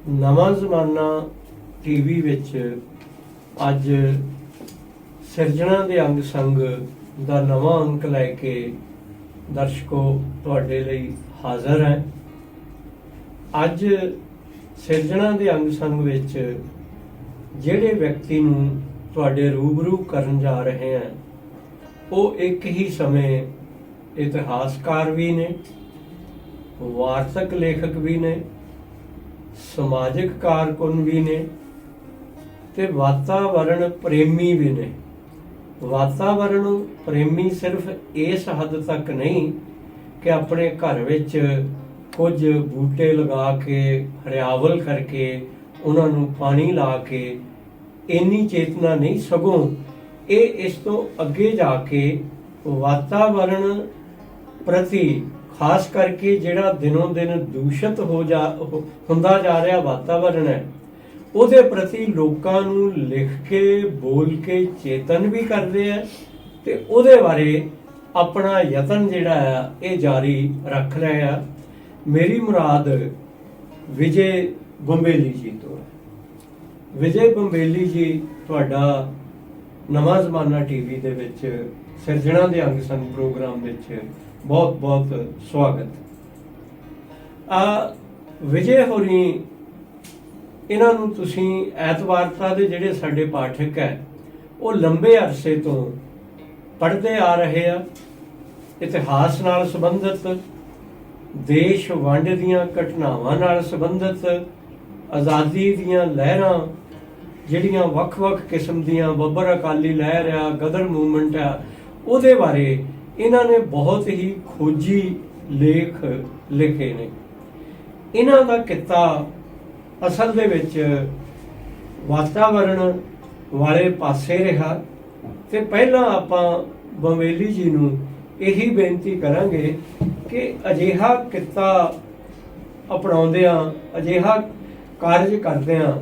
ਨਵਾਂ ਜ਼ਮਾਨਾ ਟੀਵੀ ਵਿੱਚ ਅੱਜ ਸਿਰਜਣਾ ਦੇ ਅੰਗ ਸੰਗ ਦਾ ਨਵਾਂ ਅੰਕ ਲੈ ਕੇ ਦਰਸ਼ਕੋ ਤੁਹਾਡੇ ਲਈ ਹਾਜ਼ਰ ਹੈ। ਅੱਜ ਸਿਰਜਣਾ ਦੇ ਅੰਗ ਸੰਗ ਵਿੱਚ ਜਿਹੜੇ ਵਿਅਕਤੀ ਨੂੰ ਤੁਹਾਡੇ ਰੂਬਰੂ ਕਰਨ ਜਾ ਰਹੇ ਹਾਂ ਉਹ ਇੱਕ ਹੀ ਸਮੇਂ ਇਤਿਹਾਸਕਾਰ ਵੀ ਨੇ, ਵਾਰਤਕ ਲੇਖਕ ਵੀ ਨੇ, ਸਮਾਜਿਕ ਕਾਰਕੁਨ ਵੀ ਨੇ ਤੇ ਵਾਤਾਵਰਣ ਪ੍ਰੇਮੀ ਵੀ ਨੇ। ਵਾਤਾਵਰਣ ਪ੍ਰੇਮੀ ਸਿਰਫ ਇਸ ਹੱਦ ਤੱਕ ਨਹੀਂ ਕਿ ਆਪਣੇ ਘਰ ਵਿੱਚ ਕੁਝ ਬੂਟੇ ਲਗਾ ਕੇ ਹਰਿਆਵਲ ਕਰਕੇ ਉਹਨਾਂ ਨੂੰ ਪਾਣੀ ਲਾ ਕੇ ਇੰਨੀ ਚੇਤਨਾ ਨਹੀਂ, ਸਗੋਂ ਇਹ ਇਸ ਤੋਂ ਅੱਗੇ ਜਾ ਕੇ ਵਾਤਾਵਰਣ ਪ੍ਰਤੀ ਖਾਸ ਕਰਕੇ ਜਿਹੜਾ ਦਿਨੋਂ ਦਿਨ ਦੂਸ਼ਿਤ ਹੁੰਦਾ ਜਾ ਰਿਹਾ ਵਾਤਾਵਰਣ ਹੈ ਉਹਦੇ ਪ੍ਰਤੀ ਲੋਕਾਂ ਨੂੰ ਲਿਖ ਕੇ ਬੋਲ ਕੇ ਚੇਤਨ ਵੀ ਕਰਦੇ ਆ ਤੇ ਉਹਦੇ ਬਾਰੇ ਆਪਣਾ ਯਤਨ ਜਿਹੜਾ ਆ ਇਹ ਜਾਰੀ ਰੱਖ ਰਹੇ ਆ। ਮੇਰੀ ਮੁਰਾਦ ਵਿਜੇ ਬੰਬੇਲੀ ਜੀ ਤੋਂ ਹੈ। ਵਿਜੇ ਬੰਬੇਲੀ ਜੀ ਤੁਹਾਡਾ ਨਵਾਂ ਜ਼ਮਾਨਾ ਟੀਵੀ ਦੇ ਵਿੱਚ ਸਿਰਜਣਾ ਦੇ ਅੰਗ ਸੰਗ ਪ੍ਰੋਗਰਾਮ ਵਿੱਚ ਬਹੁਤ ਬਹੁਤ ਸਵਾਗਤ। ਵਿਜੇ ਹੋਰੀ ਇਹਨਾਂ ਨੂੰ ਤੁਸੀਂ ਐਤਵਾਰਤਾ ਦੇ ਜਿਹੜੇ ਸਾਡੇ ਪਾਠਕ ਹੈ ਉਹ ਲੰਬੇ ਅਰਸੇ ਤੋਂ ਪੜ੍ਹਦੇ ਆ ਰਹੇ ਆ। ਇਤਿਹਾਸ ਨਾਲ ਸੰਬੰਧਿਤ, ਦੇਸ਼ ਵੰਡ ਦੀਆਂ ਘਟਨਾਵਾਂ ਨਾਲ ਸੰਬੰਧਿਤ, ਆਜ਼ਾਦੀ ਦੀਆਂ ਲਹਿਰਾਂ ਜਿਹੜੀਆਂ ਵੱਖ-ਵੱਖ ਕਿਸਮ ਦੀਆਂ, ਬੱਬਰ ਅਕਾਲੀ ਲਹਿਰ ਆ, ਗਦਰ ਮੂਵਮੈਂਟ ਆ, ਉਹਦੇ ਬਾਰੇ ਇਹਨਾਂ ਨੇ ਬਹੁਤ ਹੀ ਖੋਜੀ ਲੇਖ ਲਿਖੇ ਨੇ। ਇਹਨਾਂ ਦਾ ਕਿੱਤਾ ਅਸਲ ਦੇ ਵਿੱਚ ਵਾਤਾਵਰਣ ਵਾਲੇ ਪਾਸੇ ਰਿਹਾ ਤੇ ਪਹਿਲਾਂ ਆਪਾਂ ਬੰਬੇਲੀ ਜੀ ਨੂੰ ਇਹੀ ਬੇਨਤੀ ਕਰਾਂਗੇ ਕਿ ਅਜਿਹਾ ਕਿੱਤਾ ਅਪਣਾਉਂਦਿਆਂ, ਅਜਿਹਾ ਕਾਰਜ ਕਰਦਿਆਂ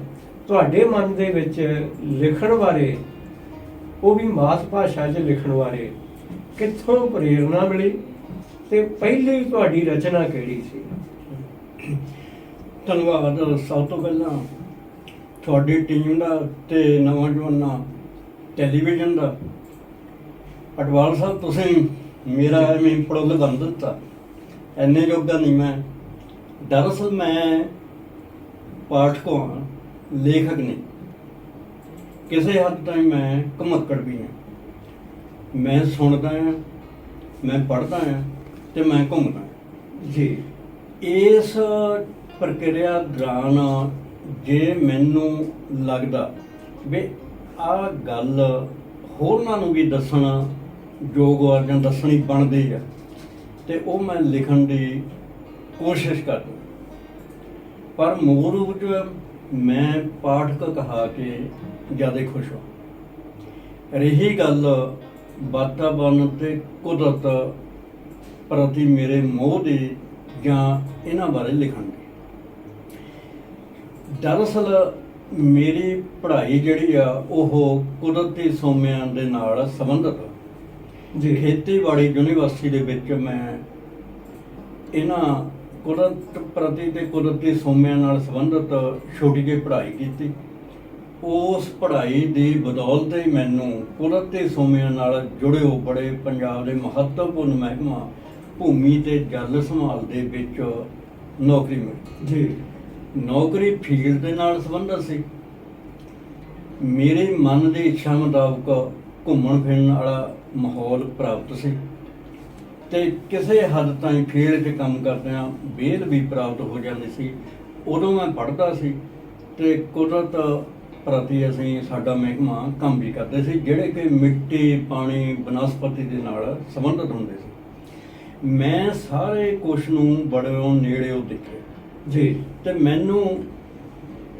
ਤੁਹਾਡੇ ਮਨ ਦੇ ਵਿੱਚ ਲਿਖਣ ਬਾਰੇ, ਉਹ ਵੀ ਮਾਤ ਭਾਸ਼ਾ 'ਚ ਲਿਖਣ ਬਾਰੇ ਕਿੱਥੋਂ ਪ੍ਰੇਰਨਾ ਮਿਲੀ ਤੇ ਪਹਿਲੀ ਤੁਹਾਡੀ ਰਚਨਾ ਕਿਹੜੀ ਸੀ? ਧੰਨਵਾਦ। ਸਭ ਤੋਂ ਪਹਿਲਾਂ ਤੁਹਾਡੀ ਟੀਮ ਦਾ ਤੇ ਨਵਾਂ ਜ਼ਮਾਨਾ ਟੈਲੀਵਿਜ਼ਨ ਦਾ। ਅਟਵਾਲ ਸਾਹਿਬ, ਤੁਸੀਂ ਮੇਰਾ ਐਵੇਂ ਪ੍ਰੋਗਰਾਮ ਬਣ ਦਿੱਤਾ, ਇੰਨੇ ਯੋਗਦਾਨ ਨਹੀਂ ਮੈਂ। ਦਰਅਸਲ ਮੈਂ ਪਾਠਕ ਹਾਂ, ਲੇਖਕ ਨਹੀਂ। ਕਿਸੇ ਹੱਦ ਤਾਈਂ ਮੈਂ ਘਮੱਕੜ ਵੀ ਹਾਂ। ਮੈਂ ਸੁਣਦਾ ਹਾਂ, ਮੈਂ ਪੜ੍ਹਦਾ ਹਾਂ ਤੇ ਮੈਂ ਘੁੰਮਦਾ ਜੀ। ਇਸ ਪ੍ਰਕਿਰਿਆ ਦੌਰਾਨ ਜੇ ਮੈਨੂੰ ਲੱਗਦਾ ਵੀ ਆਹ ਗੱਲ ਹੋਰਨਾਂ ਨੂੰ ਵੀ ਦੱਸਣਾ ਯੋਗ ਆ ਜਾਂ ਦੱਸਣੀ ਬਣਦੀ ਆ ਤੇ ਉਹ ਮੈਂ ਲਿਖਣ ਦੀ ਕੋਸ਼ਿਸ਼ ਕਰਦਾ। ਪਰ ਮੂਲ ਰੂਪ 'ਚ ਮੈਂ ਪਾਠਕ ਕਹਾ ਕੇ ਜ਼ਿਆਦਾ ਖੁਸ਼ ਹਾਂ। ਰਹੀ ਗੱਲ ਵਾਤਾਵਰਨ ਤੇ ਕੁਦਰਤ ਪ੍ਰਤੀ ਮੇਰੇ ਮੋਹ ਦੀ ਜਾਂ ਇਹਨਾਂ ਬਾਰੇ ਲਿਖਣ ਦੀ। ਦਰਅਸਲ ਮੇਰੀ ਪੜ੍ਹਾਈ ਜਿਹੜੀ ਆ ਉਹ ਕੁਦਰਤੀ ਸੋਮਿਆਂ ਦੇ ਨਾਲ ਸੰਬੰਧਿਤ ਜੀ। ਖੇਤੀਬਾੜੀ ਯੂਨੀਵਰਸਿਟੀ ਦੇ ਵਿੱਚ ਮੈਂ ਇਹਨਾਂ ਕੁਦਰਤ ਪ੍ਰਤੀ ਤੇ ਕੁਦਰਤੀ ਸੋਮਿਆਂ ਨਾਲ ਸੰਬੰਧਿਤ ਛੋਟੀ ਜਿਹੀ ਪੜ੍ਹਾਈ ਕੀਤੀ। ਉਸ ਪੜ੍ਹਾਈ ਦੀ ਬਦੌਲਤ ਹੀ ਮੈਨੂੰ ਕੁਦਰਤੀ ਸੋਮਿਆਂ ਨਾਲ ਜੁੜੇ ਹੋ ਬੜੇ ਪੰਜਾਬ ਦੇ ਮਹੱਤਵਪੂਰਨ ਮਹਿਕਮਾ ਭੂਮੀ ਤੇ ਜਲ ਸੰਭਾਲ ਦੇ ਵਿੱਚ ਨੌਕਰੀ ਮਿਲੀ ਜੀ। ਨੌਕਰੀ ਫੀਲਡ ਦੇ ਨਾਲ ਸੰਬੰਧਿਤ ਸੀ। ਮੇਰੇ ਮਨ ਦੀ ਇੱਛਾ ਮੁਤਾਬਕ ਘੁੰਮਣ ਫਿਰਨ ਵਾਲਾ ਮਾਹੌਲ ਪ੍ਰਾਪਤ ਸੀ ਤੇ ਕਿਸੇ ਹੱਦ ਤਾਈਂ ਫੀਲਡ 'ਚ ਕੰਮ ਕਰਦਿਆਂ ਵਿਹਲ ਵੀ ਪ੍ਰਾਪਤ ਹੋ ਜਾਂਦੀ ਸੀ। ਉਦੋਂ ਮੈਂ ਪੜ੍ਹਦਾ ਸੀ ਤੇ ਕੁਦਰਤ ਪ੍ਰਤੀ ਅਸੀਂ ਸਾਡਾ ਮਹਿਕਮਾ ਕੰਮ ਵੀ ਕਰਦੇ ਸੀ, ਜਿਹੜੇ ਕਿ ਮਿੱਟੀ, ਪਾਣੀ, ਬਨਸਪਤੀ ਦੇ ਨਾਲ ਸੰਬੰਧਿਤ ਹੁੰਦੇ ਸੀ। ਮੈਂ ਸਾਰੇ ਕੁਛ ਨੂੰ ਬੜੇ ਨੇੜਿਓਂ ਦੇਖਿਆ ਜੀ ਤੇ ਮੈਨੂੰ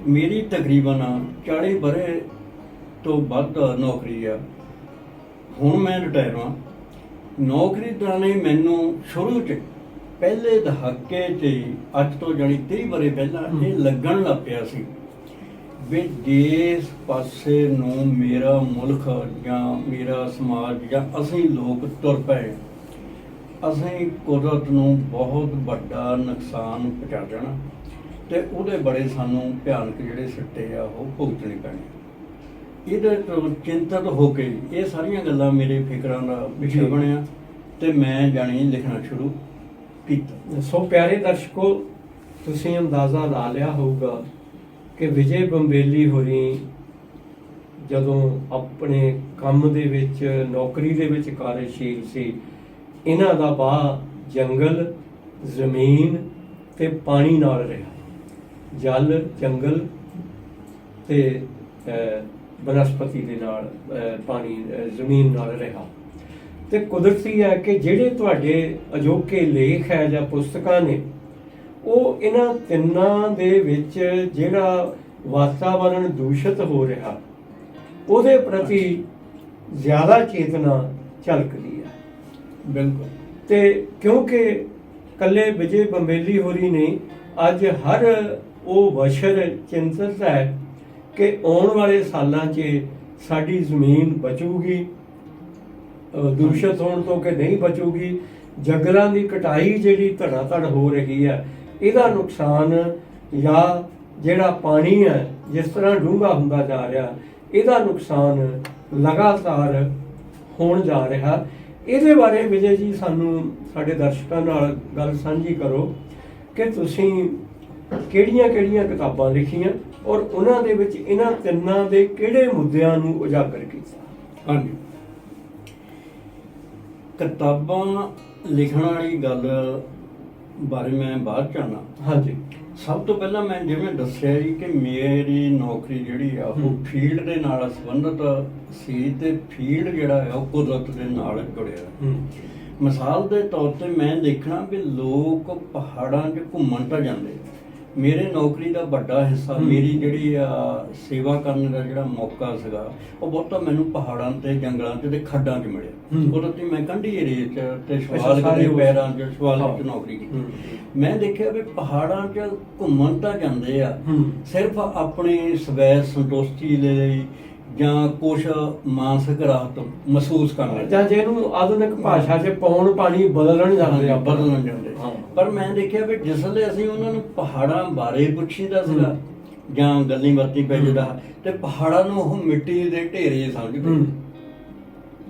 ਮੇਰੀ ਤਕਰੀਬਨ 40 ਵਰ੍ਹੇ ਤੋਂ ਵੱਧ ਨੌਕਰੀ ਆ। ਹੁਣ ਮੈਂ ਰਿਟਾਇਰ ਹਾਂ। ਨੌਕਰੀ ਦੌਰਾਨ ਮੈਨੂੰ ਸ਼ੁਰੂ 'ਚ ਪਹਿਲੇ ਦਹਾਕੇ 'ਚ ਅੱਜ ਤੋਂ ਜਾਣੀ 30 ਵਰ੍ਹੇ ਪਹਿਲਾਂ ਇਹ ਲੱਗਣ ਲੱਗ ਪਿਆ ਸੀ ਵੀ ਜਿਸ ਪਾਸੇ ਨੂੰ ਮੇਰਾ ਮੁਲਕ ਜਾਂ ਮੇਰਾ ਸਮਾਜ ਜਾਂ ਅਸੀਂ ਲੋਕ ਤੁਰ ਪਏ, ਅਸੀਂ ਕੁਦਰਤ ਨੂੰ ਬਹੁਤ ਵੱਡਾ ਨੁਕਸਾਨ ਪਹੁੰਚਾ ਦੇਣਾ। ਤੇ ਉਹਦੇ ਬੜੇ ਸਾਨੂੰ ਭਿਆਨਕ ਜਿਹੜੇ ਸਿੱਟੇ ਆ ਉਹ ਭੁਗਤਣੇ ਪੈਣੇ। ਇਹਦੇ ਤੋਂ ਚਿੰਤਤ ਹੋ ਕੇ ਇਹ ਸਾਰੀਆਂ ਗੱਲਾਂ ਮੇਰੇ ਫਿਕਰਾਂ ਦਾ ਵਿਸ਼ਾ ਜੀ। ਬਣਿਆ ਤੇ ਮੈਂ ਜਾਣੀ ਲਿਖਣਾ ਸ਼ੁਰੂ ਕੀਤਾ। ਸੋ ਪਿਆਰੇ ਦਰਸ਼ਕੋ, ਤੁਸੀਂ ਅੰਦਾਜ਼ਾ ਲਾ ਲਿਆ ਹੋਊਗਾ ਕਿ ਵਿਜੇ ਬੰਬੇਲੀ ਹੋਰੀ ਜਦੋਂ ਆਪਣੇ ਕੰਮ ਦੇ ਵਿੱਚ, ਨੌਕਰੀ ਦੇ ਵਿੱਚ ਕਾਰਜਸ਼ੀਲ ਸੀ, ਇਹਨਾਂ ਦਾ ਵਾਹ ਜੰਗਲ, ਜ਼ਮੀਨ ਤੇ ਪਾਣੀ ਨਾਲ ਰਿਹਾ। ਜਲ, ਜੰਗਲ ਤੇ ਬਨਸਪਤੀ ਦੇ ਨਾਲ, ਪਾਣੀ, ਜ਼ਮੀਨ ਨਾਲ ਰਿਹਾ। ਤੇ ਕੁਦਰਤੀ ਹੈ ਕਿ ਜਿਹੜੇ ਤੁਹਾਡੇ ਅਜੋਕੇ ਲੇਖ ਹੈ ਜਾਂ ਪੁਸਤਕਾਂ ਨੇ, ਉਹ ਇਹਨਾਂ ਤਿੰਨਾਂ ਦੇ ਵਿੱਚ ਜਿਹੜਾ ਵਾਤਾਵਰਣ ਦੂਸ਼ਿਤ ਹੋ ਰਿਹਾ ਉਹਦੇ ਪ੍ਰਤੀ ਜ਼ਿਆਦਾ ਚੇਤਨਾ ਝਲਕਦੀ ਹੈ। ਬਿਲਕੁਲ। ਤੇ ਕਿਉਂਕਿ ਕੱਲੇ ਵਿਜੇ ਬੰਬੇਲੀ ਹੋਰੀ ਨਹੀਂ, ਅੱਜ ਹਰ ਉਹ ਬਸ਼ਰ ਚਿੰਤਤ ਹੈ ਕਿ ਆਉਣ ਵਾਲੇ ਸਾਲਾਂ 'ਚ ਸਾਡੀ ਜ਼ਮੀਨ ਬਚੂਗੀ ਦੂਸ਼ਿਤ ਹੋਣ ਤੋਂ ਕਿ ਨਹੀਂ ਬਚੂਗੀ। ਜੰਗਲਾਂ ਦੀ ਕਟਾਈ ਜਿਹੜੀ ਧੜਾ ਧੜ ਹੋ ਰਹੀ ਹੈ, ਇਹਦਾ ਨੁਕਸਾਨ, ਜਾਂ ਜਿਹੜਾ ਪਾਣੀ ਹੈ ਜਿਸ ਤਰ੍ਹਾਂ ਡੂੰਘਾ ਹੁੰਦਾ ਜਾ ਰਿਹਾ, ਇਹਦਾ ਨੁਕਸਾਨ ਲਗਾਤਾਰ ਹੋਣ ਜਾ ਰਿਹਾ। ਇਹਦੇ ਬਾਰੇ ਵਿਜੇ ਜੀ ਸਾਨੂੰ, ਸਾਡੇ ਦਰਸ਼ਕਾਂ ਨਾਲ ਗੱਲ ਸਾਂਝੀ ਕਰੋ ਕਿ ਤੁਸੀਂ ਕਿਹੜੀਆਂ ਕਿਤਾਬਾਂ ਲਿਖੀਆਂ ਔਰ ਉਹਨਾਂ ਦੇ ਵਿੱਚ ਇਹਨਾਂ ਤਿੰਨਾਂ ਦੇ ਕਿਹੜੇ ਮੁੱਦਿਆਂ ਨੂੰ ਉਜਾਗਰ ਕੀਤਾ। ਹਾਂਜੀ, ਕਿਤਾਬਾਂ ਲਿਖਣ ਵਾਲੀ ਗੱਲ ਬਾਰੇ ਮੈਂ ਬਾਅਦ ਚ ਆਉਣਾ। ਹਾਂਜੀ। ਸਭ ਤੋਂ ਪਹਿਲਾਂ ਮੈਂ ਜਿਵੇਂ ਦੱਸਿਆ ਜੀ ਕਿ ਮੇਰੀ ਨੌਕਰੀ ਜਿਹੜੀ ਆ ਉਹ ਫੀਲਡ ਦੇ ਨਾਲ ਸੰਬੰਧਿਤ ਸੀ ਤੇ ਫੀਲਡ ਜਿਹੜਾ ਆ ਉਹ ਕੁਦਰਤ ਦੇ ਨਾਲ ਜੁੜਿਆ। ਮਿਸਾਲ ਦੇ ਤੌਰ ਤੇ ਮੈਂ ਦੇਖਣਾ ਵੀ ਲੋਕ ਪਹਾੜਾਂ 'ਚ ਘੁੰਮਣ ਤਾਂ ਜਾਂਦੇ। ਮੇਰੇ ਨੌਕਰੀ ਦਾ ਵੱਡਾ ਹਿੱਸਾ, ਮੇਰੀ ਜਿਹੜੀ ਆ ਸੇਵਾ ਕਰਨ ਦਾ ਜਿਹੜਾ ਮੌਕਾ ਸੀਗਾ, ਉਹ ਬਹੁਤਾ ਮੈਨੂੰ ਪਹਾੜਾਂ ਤੇ, ਜੰਗਲਾਂ 'ਚ ਤੇ ਖੱਡਾਂ 'ਚ ਮਿਲਿਆ। ਕੁਦਰਤੀ ਮੈਂ ਕੰਢੀ ਏਰੀਏ 'ਚ ਤੇ ਸ਼ਵਾਲ ਦੇ ਪੈਰਾਂ 'ਚ, ਸ਼ਵਾਲ 'ਚ ਨੌਕਰੀ ਕੀਤੀ। ਮੈਂ ਦੇਖਿਆ ਵੀ ਪਹਾੜਾਂ 'ਚ ਘੁੰਮਣ ਤਾਂ ਜਾਂਦੇ ਆ ਸਿਰਫ ਆਪਣੀ ਸਵੈ ਸੰਤੁਸ਼ਟੀ ਲਈ ਜਾਂ ਕੁਛ ਮਾਨਸਿਕ ਰਾਹਤ ਮਹਿਸੂਸ ਕਰਨ ਲਈ, ਜਾਂ ਜਿਹਨੂੰ ਆਧੁਨਿਕ ਭਾਸ਼ਾ 'ਚ ਪੌਣ ਪਾਣੀ ਬਦਲਣ ਜਾਂਦੇ ਆ। ਪਰ ਮੈਂ ਦੇਖਿਆ ਵੀ ਜਿਸਲੇ ਅਸੀਂ ਉਹਨਾਂ ਨੂੰ ਪਹਾੜਾਂ ਬਾਰੇ ਪੁੱਛੀਦਾ ਸੀਗਾ ਜਾਂ ਗੱਲੀ ਬਾਤੀ ਪੈ ਜਾਂਦਾ, ਤੇ ਪਹਾੜਾਂ ਨੂੰ ਉਹ ਮਿੱਟੀ ਦੇ ਢੇਰੇ ਸਮਝਦੇ।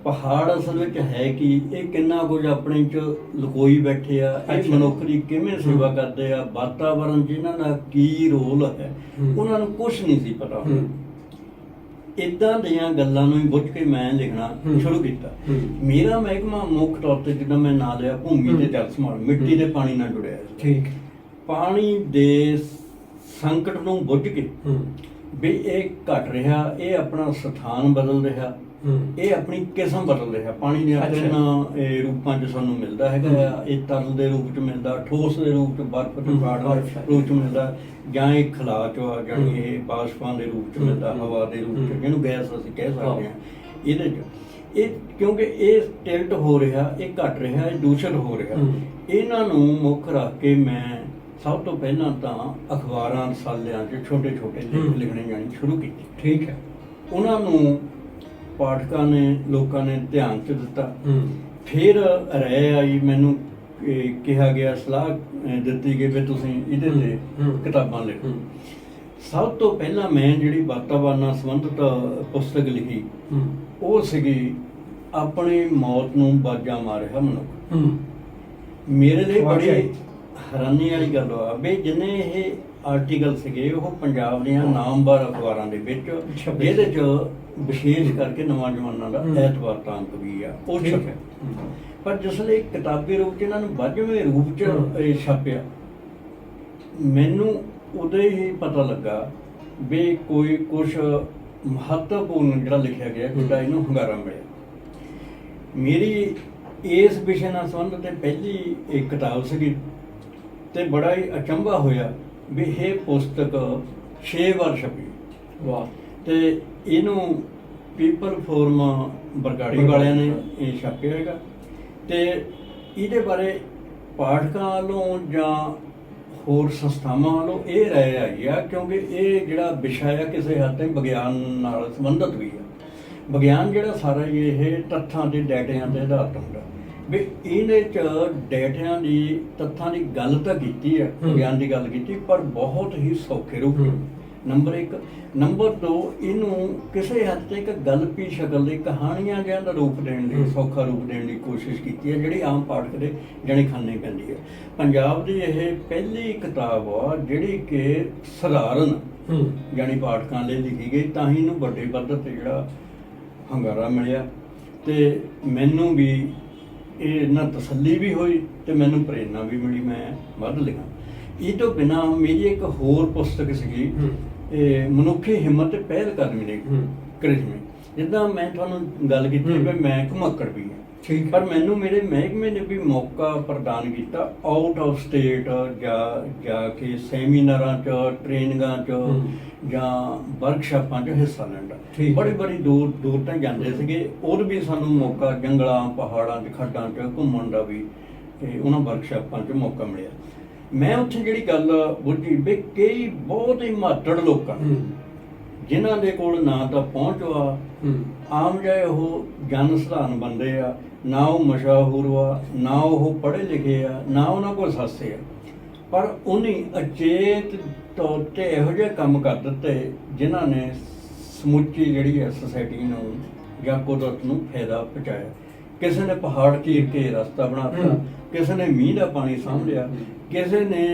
ਪਹਾੜ ਅਸਲ ਵਿੱਚ ਹੈ ਕਿ ਇਹ ਕਿੰਨਾ ਕੁਝ ਆਪਣੇ 'ਚ ਲੁਕੋਈ ਬੈਠੇ ਆ, ਇਹ ਮਨੁੱਖ ਦੀ ਕਿਵੇਂ ਸੇਵਾ ਕਰਦੇ ਆ, ਵਾਤਾਵਰਨ 'ਚ ਇਹਨਾਂ ਦਾ ਕੀ ਰੋਲ ਹੈ, ਉਹਨਾਂ ਨੂੰ ਕੁਛ ਨਹੀਂ ਸੀ ਪਤਾ। ਇਦਾਂ ਦੀਆਂ ਗੱਲਾਂ ਨੂੰ ਹੀ ਬੁੱਝ ਕੇ ਮੈਂ ਲਿਖਣਾ ਸ਼ੁਰੂ ਕੀਤਾ। ਮੇਰਾ ਮਹਿਕਮਾ ਮੁੱਖ ਤੌਰ ਤੇ, ਜਿੱਦਾਂ ਮੈਂ ਨਾਂ ਲਿਆ, ਭੂਮੀ ਤੇ ਜਲ ਸੰਭਾਲ, ਮਿੱਟੀ ਦੇ ਪਾਣੀ ਨਾਲ ਜੁੜਿਆ। ਠੀਕ। ਪਾਣੀ ਦੇ ਸੰਕਟ ਨੂੰ ਬੁੱਝ ਕੇ ਵੀ ਇਹ ਘਟ ਰਿਹਾ, ਇਹ ਆਪਣਾ ਸਥਾਨ ਬਦਲ ਰਿਹਾ, ਇਹ ਆਪਣੀ ਕਿਸਮ ਬਦਲ ਰਿਹਾ। ਪਾਣੀ ਦੀਆਂ ਤਿੰਨ ਰੂਪਾਂ 'ਚ ਸਾਨੂੰ ਮਿਲਦਾ ਹੈਗਾ। ਇਹ ਤਰਲ ਦੇ ਰੂਪ 'ਚ ਮਿਲਦਾ, ਠੋਸ ਦੇ ਰੂਪ 'ਚ, ਬਰਫ਼ ਦੇ ਰੂਪ 'ਚ ਮਿਲਦਾ, ਜਾਂ ਇਹ ਖਲਾ 'ਚ ਆ, ਜਾਣੀ ਇਹ ਬਾਸ਼ਪਾਂ ਦੇ ਰੂਪ 'ਚ ਮਿਲਦਾ, ਹਵਾ ਦੇ ਰੂਪ 'ਚ, ਜਿਹਨੂੰ ਗੈਸ ਅਸੀਂ ਕਹਿ ਸਕਦੇ ਹਾਂ। ਇਹਦੇ 'ਚ ਇਹ ਕਿਉਂਕਿ ਇਹ ਟਿਲਟ ਹੋ ਰਿਹਾ, ਇਹ ਘਟ ਰਿਹਾ, ਇਹ ਦੂਸ਼ਿਤ ਹੋ ਰਿਹਾ। ਇਹਨਾਂ ਨੂੰ ਮੁੱਖ ਰੱਖ ਕੇ ਮੈਂ ਸਭ ਤੋਂ ਪਹਿਲਾਂ ਤਾਂ ਅਖਬਾਰਾਂ, ਰਸਾਲਿਆਂ 'ਚ ਛੋਟੇ ਲੇਖ ਲਿਖਣੇ ਜਾਣੀ ਸ਼ੁਰੂ ਕੀਤੀ। ਠੀਕ ਹੈ। ਉਹਨਾਂ ਨੂੰ ਪਾਠਕਾਂ ਨੇ, ਲੋਕਾਂ ਨੇ ਧਿਆਨ 'ਚ ਦਿੱਤਾ। ਫਿਰ ਰਾਏ ਆਈ, ਮੈਨੂੰ ਕਿਹਾ ਗਿਆ, ਸਲਾਹ ਦਿੱਤੀ ਗਈ ਵੀ ਤੁਸੀਂ ਇਹਦੇ ਤੇ ਕਿਤਾਬਾਂ ਲਿਖੋ। ਸਭ ਤੋਂ ਪਹਿਲਾਂ ਮੈਂ ਜਿਹੜੀ ਵਾਤਾਵਰਨ ਨਾਲ ਸੰਬੰਧਿਤ ਪੁਸਤਕ ਲਿਖੀ ਉਹ ਸੀਗੀ ਆਪਣੀ ਮੌਤ ਨੂੰ ਬਾਜਾ ਮਾਰਿਆ ਮਨੁੱਖ। ਮੇਰੇ ਲਈ ਬੜੀ ਹੈਰਾਨੀ ਵਾਲੀ ਗੱਲ ਆ ਵੀ ਜਿੰਨੇ ਇਹ ਆਰਟੀਕਲ ਸੀਗੇ ਉਹ ਪੰਜਾਬ ਦੀਆਂ ਨਾਮਵਰ ਅਖਬਾਰਾਂ ਦੇ ਵਿੱਚ, ਜਿਹਦੇ 'ਚ ਵਿਸ਼ੇਸ਼ ਕਰਕੇ ਨਵਾਂ ਜਵਾਨਾਂ ਦਾ ਐਤਵਾਰ ਦਾ ਅੰਕ ਵੀ ਆ, ਉਹ ਛਪਿਆ। ਪਰ ਜਿਸਲੇ ਕਿਤਾਬੀ ਰੂਪ 'ਚ ਇਹਨਾਂ ਨੂੰ 22ਵੇਂ ਰੂਪ 'ਚ ਛਾਪਿਆ, ਮੈਨੂੰ ਉਦੋਂ ਹੀ ਪਤਾ ਲੱਗਾ ਵੀ ਕੋਈ ਕੁਛ ਮਹੱਤਵਪੂਰਨ ਜਿਹੜਾ ਲਿਖਿਆ ਗਿਆ, ਜਿਹੜਾ ਇਹਨੂੰ ਹੁੰਗਾਰਾ ਮਿਲਿਆ। ਮੇਰੀ ਇਸ ਵਿਸ਼ੇ ਨਾਲ ਸੰਬੰਧਿਤ ਪਹਿਲੀ ਇੱਕ ਕਿਤਾਬ ਸੀਗੀ ਤੇ ਬੜਾ ਹੀ ਅਚੰਭਾ ਹੋਇਆ ਵੀ ਇਹ ਪੁਸਤਕ 6 ਵਾਰ ਛਪੀ। ਵਾਹ। ਤੇ ਇਹਨੂੰ ਪੀਪਲ ਫੋਰਮ ਬਰਗਾੜੀ ਵਾਲਿਆਂ ਨੇ ਇਹ ਛਾਪਿਆ ਹੈਗਾ ਤੇ ਇਹਦੇ ਬਾਰੇ ਪਾਠਕਾਂ ਵੱਲੋਂ ਜਾਂ ਹੋਰ ਸੰਸਥਾਵਾਂ ਵੱਲੋਂ ਇਹ ਰਾਏ ਆਈ ਆ, ਕਿਉਂਕਿ ਇਹ ਜਿਹੜਾ ਵਿਸ਼ਾ ਆ ਕਿਸੇ ਹੱਦ ਤੱਕ ਵਿਗਿਆਨ ਨਾਲ ਸੰਬੰਧਿਤ ਵੀ ਆ। ਵਿਗਿਆਨ ਜਿਹੜਾ ਸਾਰਾ ਇਹ ਤੱਥਾਂ ਤੇ ਡਾਟਿਆਂ ਤੇ ਆਧਾਰਿਤ ਹੁੰਦਾ। ਵੀ ਇਹਦੇ ਚ ਡੇਟਿਆਂ ਦੀ ਤੱਥਾਂ ਦੀ ਗੱਲ ਤਾਂ ਕੀਤੀ ਹੈ, ਵਿਗਿਆਨ ਦੀ ਗੱਲ ਕੀਤੀ, ਪਰ ਬਹੁਤ ਹੀ ਸੌਖੇ ਰੂਪ ਵਿੱਚ। ਨੰਬਰ 1। ਨੰਬਰ 2, ਇਹਨੂੰ ਕਿਸੇ ਹੱਦ ਤੱਕ ਗਲਪੀ ਸ਼ਕਲ ਦੀ ਕਹਾਣੀਆਂ ਜਿਹਾ ਦਾ ਰੂਪ ਦੇਣ ਦੀ, ਸੌਖਾ ਰੂਪ ਦੇਣ ਦੀ ਕੋਸ਼ਿਸ਼ ਕੀਤੀ ਹੈ, ਜਿਹੜੀ ਆਮ ਪਾਠਕ ਦੇ ਜਾਣੀ ਖਾਨੇ ਪੈਂਦੀ ਹੈ। ਪੰਜਾਬ ਦੀ ਇਹ ਪਹਿਲੀ ਕਿਤਾਬ ਆ ਜਿਹੜੀ ਕਿ ਸਧਾਰਨ ਜਾਣੀ ਪਾਠਕਾਂ ਲਈ ਲਿਖੀ ਗਈ, ਤਾਂ ਹੀ ਇਹਨੂੰ ਵੱਡੇ ਪੱਧਰ ਤੇ ਜਿਹੜਾ ਹੁੰਗਾਰਾ ਮਿਲਿਆ। ਤੇ ਮੈਨੂੰ ਵੀ ਇਹ ਨਾ ਤਸੱਲੀ ਵੀ ਹੋਈ ਤੇ ਮੈਨੂੰ ਪ੍ਰੇਰਨਾ ਵੀ ਮਿਲੀ, ਮੈਂ ਵੱਧ ਲਿਖਾਂ। ਇਹ ਤੋਂ ਬਿਨਾਂ ਮੇਰੀ ਇੱਕ ਹੋਰ ਪੁਸਤਕ ਸੀਗੀ, ਇਹ ਮਨੁੱਖੀ ਹਿੰਮਤ ਤੇ ਪਹਿਲ ਕਦਮੀ ਨੇ ਕ੍ਰਿਸ਼ਮੇ। ਜਿੱਦਾਂ ਮੈਂ ਤੁਹਾਨੂੰ ਗੱਲ ਕੀਤੀ ਵੀ ਮੈਂ ਘੁਮੱਕੜ ਵੀ ਹਾਂ, ਪਰ ਮੈਨੂੰ ਮੇਰੇ ਮਹਿਕਮੇ ਨੇ ਵੀ ਮੌਕਾ ਪ੍ਰਦਾਨ ਕੀਤਾ ਆਊਟ ਆਫ ਸਟੇਟ ਜਾ ਕੇ ਸੈਮੀਨਾਰਾਂ 'ਚ, ਟ੍ਰੇਨਿੰਗਾਂ 'ਚ ਜਾਂ ਵਰਕਸ਼ਾਪਾਂ 'ਚ ਹਿੱਸਾ ਲੈਣ ਦਾ। ਬੜੀ ਦੂਰ ਤੱਕ ਜਾਂਦੇ ਸੀਗੇ, ਉਹ ਵੀ ਸਾਨੂੰ ਮੌਕਾ ਜੰਗਲਾਂ, ਪਹਾੜਾਂ 'ਚ, ਖੱਡਾਂ 'ਚ ਘੁੰਮਣ ਦਾ ਵੀ ਉਹਨਾਂ ਵਰਕਸ਼ਾਪਾਂ 'ਚ ਮੌਕਾ ਮਿਲਿਆ। ਮੈਂ ਉੱਥੇ ਜਿਹੜੀ ਗੱਲ ਬੁੱਝੀ ਵੀ ਕਈ ਬਹੁਤ ਹੀ ਮਾਤੜ ਲੋਕਾਂ ਜਿਨ੍ਹਾਂ ਦੇ ਕੋਲ ਨਾ ਤਾਂ ਪਹੁੰਚ ਆ, ਆਮ ਜਿਹੇ ਉਹ ਜਨ ਸਧਾਰਨ ਬੰਦੇ ਆ, ਨਾ ਉਹ ਮਸ਼ਹੂਰ ਆ, ਨਾ ਉਹ ਪੜ੍ਹੇ ਲਿਖੇ ਆ, ਨਾ ਉਹਨਾਂ ਕੋਲ ਸੱਸੇ ਆ, ਪਰ ਉਹਨੇ ਅਚੇਤ ਤੌਰ 'ਤੇ ਇਹੋ ਜਿਹੇ ਕੰਮ ਕਰ ਦਿੱਤੇ ਜਿਨ੍ਹਾਂ ਨੇ ਸਮੁੱਚੀ ਜਿਹੜੀ ਹੈ ਸੋਸਾਇਟੀ ਨੂੰ ਜਾਂ ਕੁਦਰਤ ਨੂੰ ਫਾਇਦਾ ਪਹੁੰਚਾਇਆ। ਕਿਸੇ ਨੇ ਪਹਾੜ ਚੀਰ ਕੇ ਰਸਤਾ ਬਣਾ ਦਿੱਤਾ, ਕਿਸੇ ਨੇ ਮੀਂਹ ਦਾ ਪਾਣੀ ਸਾਂਭ ਲਿਆ, ਕਿਸੇ ਨੇ